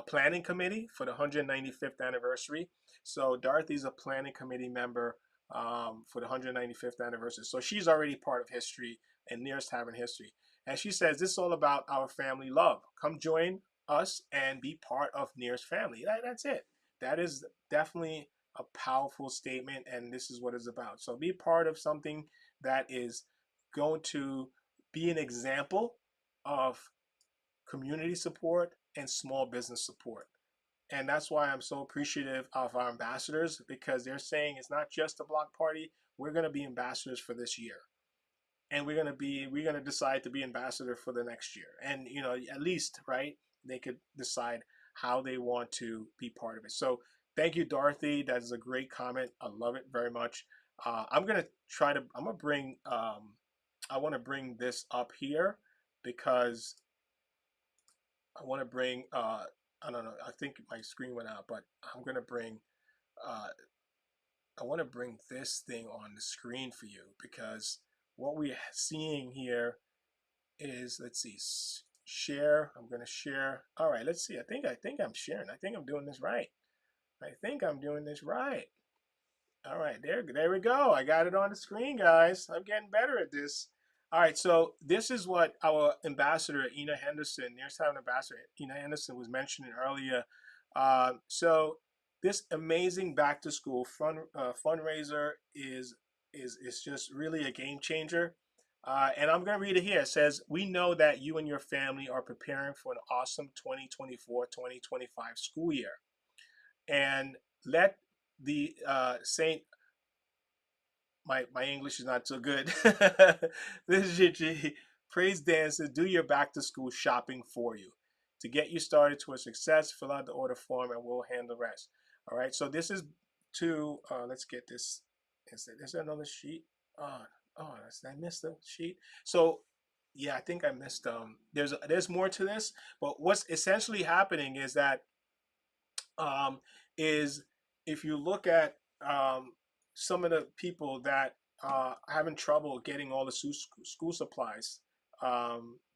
planning committee for the 195th anniversary. So Dorothy's a planning committee member for the 195th anniversary. So she's already part of history and Nearest Tavern history. And she says, this is all about our family love. Come join us and be part of Nearest family. That's it. That is definitely a powerful statement, and this is what it's about. So be part of something that is going to be an example of community support and small business support. And that's why I'm so appreciative of our ambassadors, because they're saying it's not just a block party. We're going to be ambassadors for this year, and we're going to decide to be ambassador for the next year. And at least, right, they could decide how they want to be part of it. So thank you, Dorothy. That is a great comment. I love it very much. I'm gonna bring I want to bring this up here, because I want to bring I don't know, I think my screen went out, but I'm gonna bring uh, I want to bring this thing on the screen for you, because what we're seeing here is, let's see, share. I'm going to share. All right, let's see. I think I'm sharing. I think I'm doing this right. I think I'm doing this right. All right, there we go. I got it on the screen, guys. I'm getting better at this. All right, so this is what our ambassador, Ina Henderson, Nearest Town Ambassador Ina Henderson, was mentioning earlier. So this amazing back to school fundraiser is just really a game changer. And I'm going to read it here. It says, we know that you and your family are preparing for an awesome 2024-2025 school year. And let the Saint, my English is not so good. This is your praise dancers. Do your back to school shopping for you to get you started towards success. Fill out the order form, and we'll handle the rest. All right. So this is to let's get this. Is there another sheet? I missed the sheet. So yeah, I think I missed. There's more to this, but what's essentially happening is that um, is, if you look at some of the people that are having trouble getting all the school supplies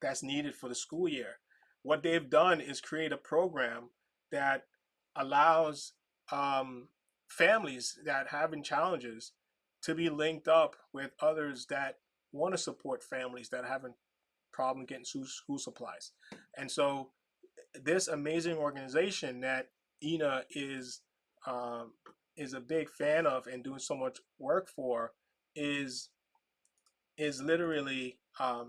that's needed for the school year, what they've done is create a program that allows families that are having challenges to be linked up with others that want to support families that are having problem getting school supplies. And so this amazing organization that Ina um, is a big fan of and doing so much work for is literally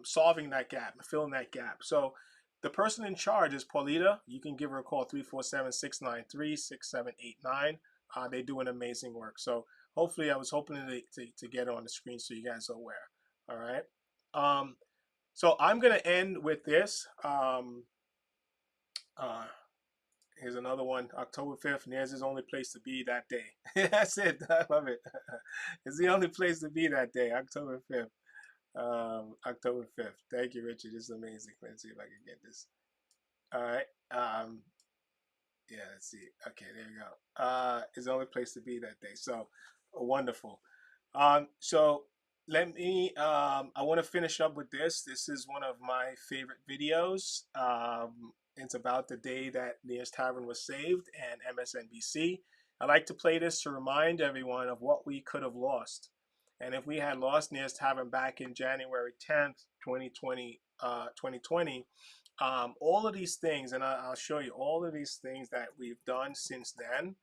solving that gap, filling that gap. So the person in charge is Paulita. You can give her a call, 347-693-6789. They do an amazing work. So hopefully, I was hoping to get it on the screen so you guys are aware. All right. So I'm going to end with this. Uh, Here's another one. October 5th. There's his only place to be that day. That's it. I love it. It's the only place to be that day. October 5th. October 5th. Thank you, Richard. This is amazing. Let's see if I can get this. All right. Yeah, let's see. Okay, there you go. It's the only place to be that day. So wonderful. So let me, I want to finish up with this. This is one of my favorite videos. It's about the day that Nearest Tavern was saved and MSNBC. I like to play this to remind everyone of what we could have lost. And if we had lost Nearest Tavern back in January 10th, 2020, all of these things, and I'll show you all of these things that we've done since then,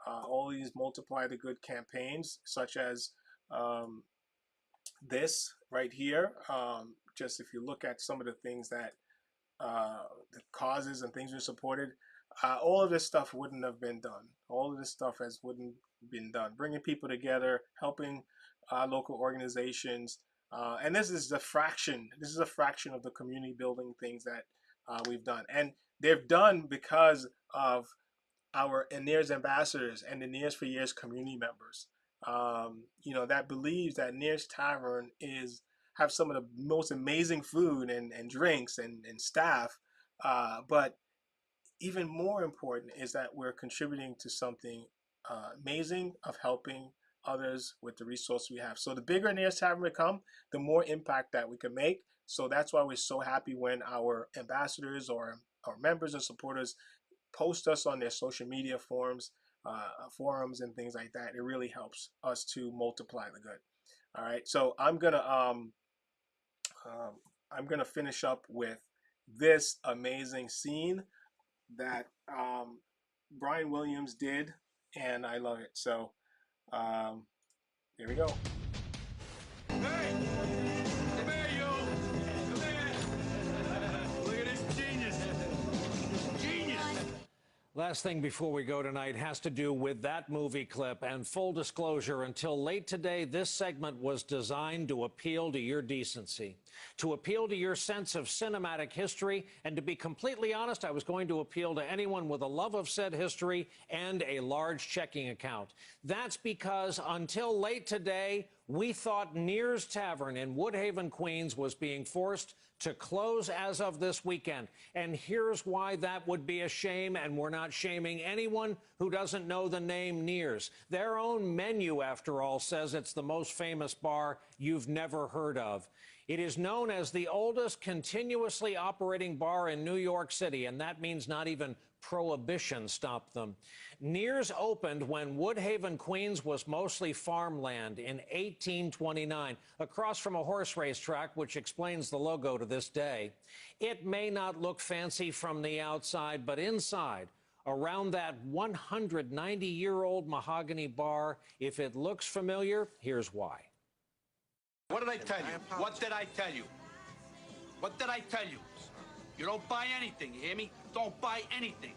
all these multiply the good campaigns, such as um, this right here. Just if you look at some of the things that the causes and things we supported, all of this stuff wouldn't have been done. All of this stuff wouldn't been done. Bringing people together, helping local organizations, and this is a fraction. This is a fraction of the community building things that we've done, and they've done because of our Nears ambassadors and the Nears for Years community members. That believes that Nears Tavern is have some of the most amazing food and drinks and staff. But even more important is that we're contributing to something amazing of helping others with the resource we have. So the bigger Nears Tavern become, the more impact that we can make. So that's why we're so happy when our ambassadors or our members and supporters post us on their social media forums and things like that. It really helps us to multiply the good. All right, so I'm gonna finish up with this amazing scene that Brian Williams did, and I love it. So um, here we go. Hey! Come here, you! Come here! Look at this genius! Genius! Last thing before we go tonight has to do with that movie clip. And full disclosure, until late today, this segment was designed to appeal to your decency, to appeal to your sense of cinematic history. And to be completely honest, I was going to appeal to anyone with a love of said history and a large checking account. That's because until late today, we thought Nears Tavern in Woodhaven, Queens was being forced to close as of this weekend. And here's why that would be a shame, and we're not shaming anyone who doesn't know the name Nears. Their own menu, after all, says it's the most famous bar you've never heard of. It is known as the oldest continuously operating bar in New York City, and that means not even Prohibition stopped them. Nears opened when Woodhaven, Queens was mostly farmland in 1829, across from a horse race track, which explains the logo to this day. It may not look fancy from the outside, but inside, around that 190-year-old mahogany bar, if it looks familiar, here's why. What did I tell you? What did I tell you? What did I tell you? You don't buy anything, you hear me? Don't buy anything.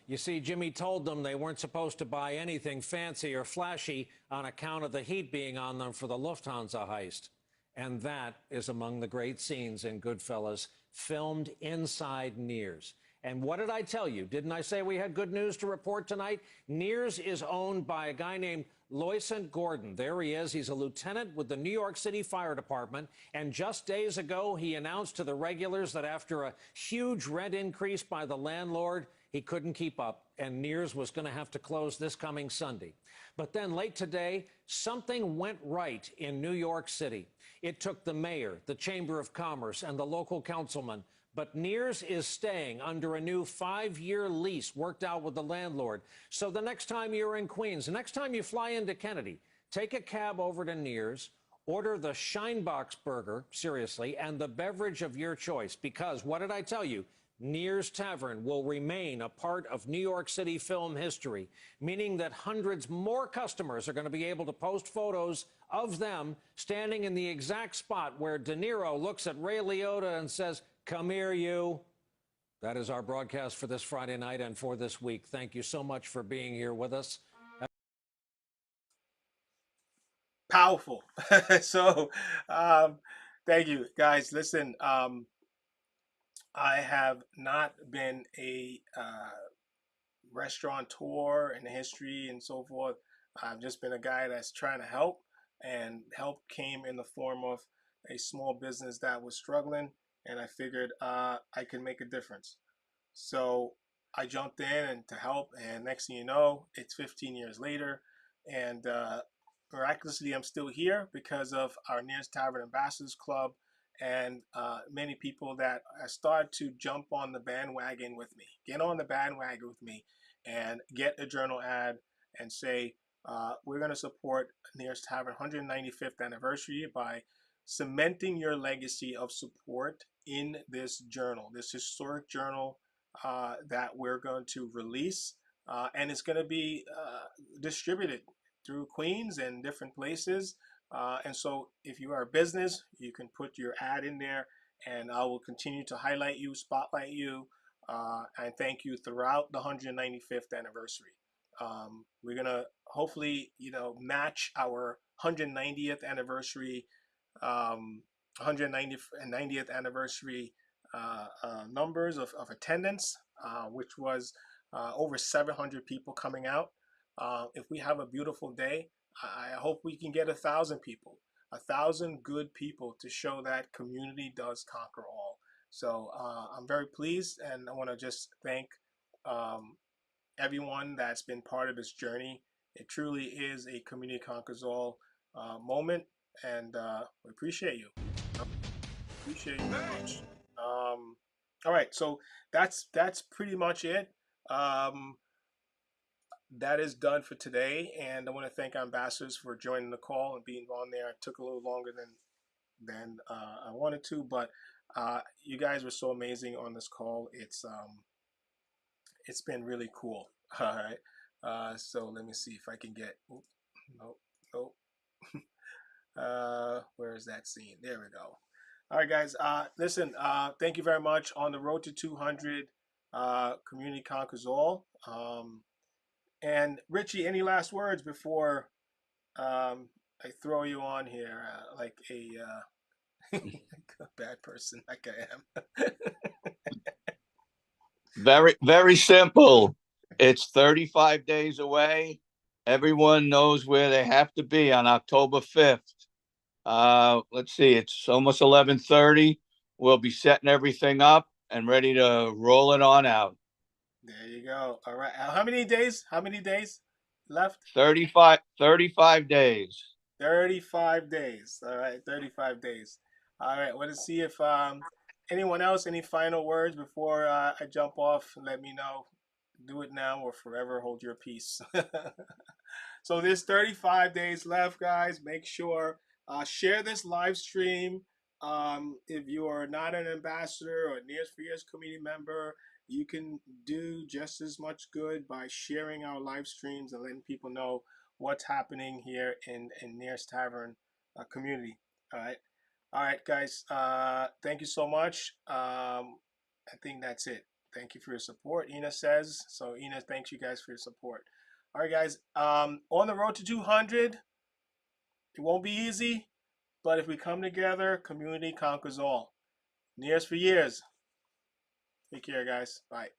You see, Jimmy told them they weren't supposed to buy anything fancy or flashy on account of the heat being on them for the Lufthansa heist. And that is among the great scenes in Goodfellas, filmed inside Nears. And what did I tell you? Didn't I say we had good news to report tonight? Nears is owned by a guy named Loisant Gordon. There he is. He's a lieutenant with the New York City Fire Department. And just days ago, he announced to the regulars that after a huge rent increase by the landlord, he couldn't keep up, and Nears was going to have to close this coming Sunday. But then late today, something went right in New York City. It took the mayor, the Chamber of Commerce, and the local councilman. But Nears is staying under a new 5-year lease worked out with the landlord. So the next time you're in Queens, the next time you fly into Kennedy, take a cab over to Nears, order the Scheinbox burger, seriously, and the beverage of your choice. Because, what did I tell you? Nears Tavern will remain a part of New York City film history, meaning that hundreds more customers are going to be able to post photos of them standing in the exact spot where De Niro looks at Ray Liotta and says, "Come here, you." That is our broadcast for this Friday night and for this week. Thank you so much for being here with us. Powerful. So thank you, guys. Listen, I have not been a restaurateur in history and so forth. I've just been a guy that's trying to help, and help came in the form of a small business that was struggling, and I figured I could make a difference. So I jumped in and to help, and next thing you know, it's 15 years later, and miraculously, I'm still here because of our Nears Tavern Ambassadors Club and many people that start to jump on the bandwagon with me, get on the bandwagon with me, and get a journal ad and say, we're going to support Nearest Tavern 195th anniversary by cementing your legacy of support in this journal, this historic journal that we're going to release. And it's going to be distributed through Queens and different places. And so if you are a business, you can put your ad in there, and I will continue to highlight you, spotlight you, and thank you throughout the 195th anniversary. We're gonna hopefully, match our 190th anniversary, 190th anniversary numbers of attendance, which was over 700 people coming out. If we have a beautiful day, I hope we can get 1,000 people, 1,000 good people to show that community does conquer all. So I'm very pleased, and I want to just thank everyone that's been part of this journey. It truly is a community conquers all moment, and we appreciate you. Appreciate you very much. All right, so that's pretty much it. That is done for today, and I want to thank ambassadors for joining the call and being on there. It took a little longer than I wanted to, but you guys were so amazing on this call. It's been really cool. All right, so let me see if I can get. Nope, nope. Where is that scene? There we go. All right, guys. Listen. Thank you very much. On the road to 200, community conquers all. And Richie, any last words before I throw you on here like a bad person like I am? Very, very simple. It's 35 days away. Everyone knows where they have to be on October 5th. Let's see, it's almost 11:30. We'll be setting everything up and ready to roll it on out. There you go. All right. How many days? How many days left? 35 days. 35 days. All right. 35 days. All right. Want to see if anyone else, any final words before I jump off? Let me know. Do it now or forever hold your peace. So there's 35 days left, guys. Make sure share this live stream. If you are not an ambassador or Nears for Years community member, you can do just as much good by sharing our live streams and letting people know what's happening here in Nears Tavern community. All right, guys. Thank you so much. I think that's it. Thank you for your support, Ina says. So Ina, thanks you guys for your support. All right, guys. On the road to 200, it won't be easy, but if we come together, community conquers all. Nears for Years. Take care, guys. Bye.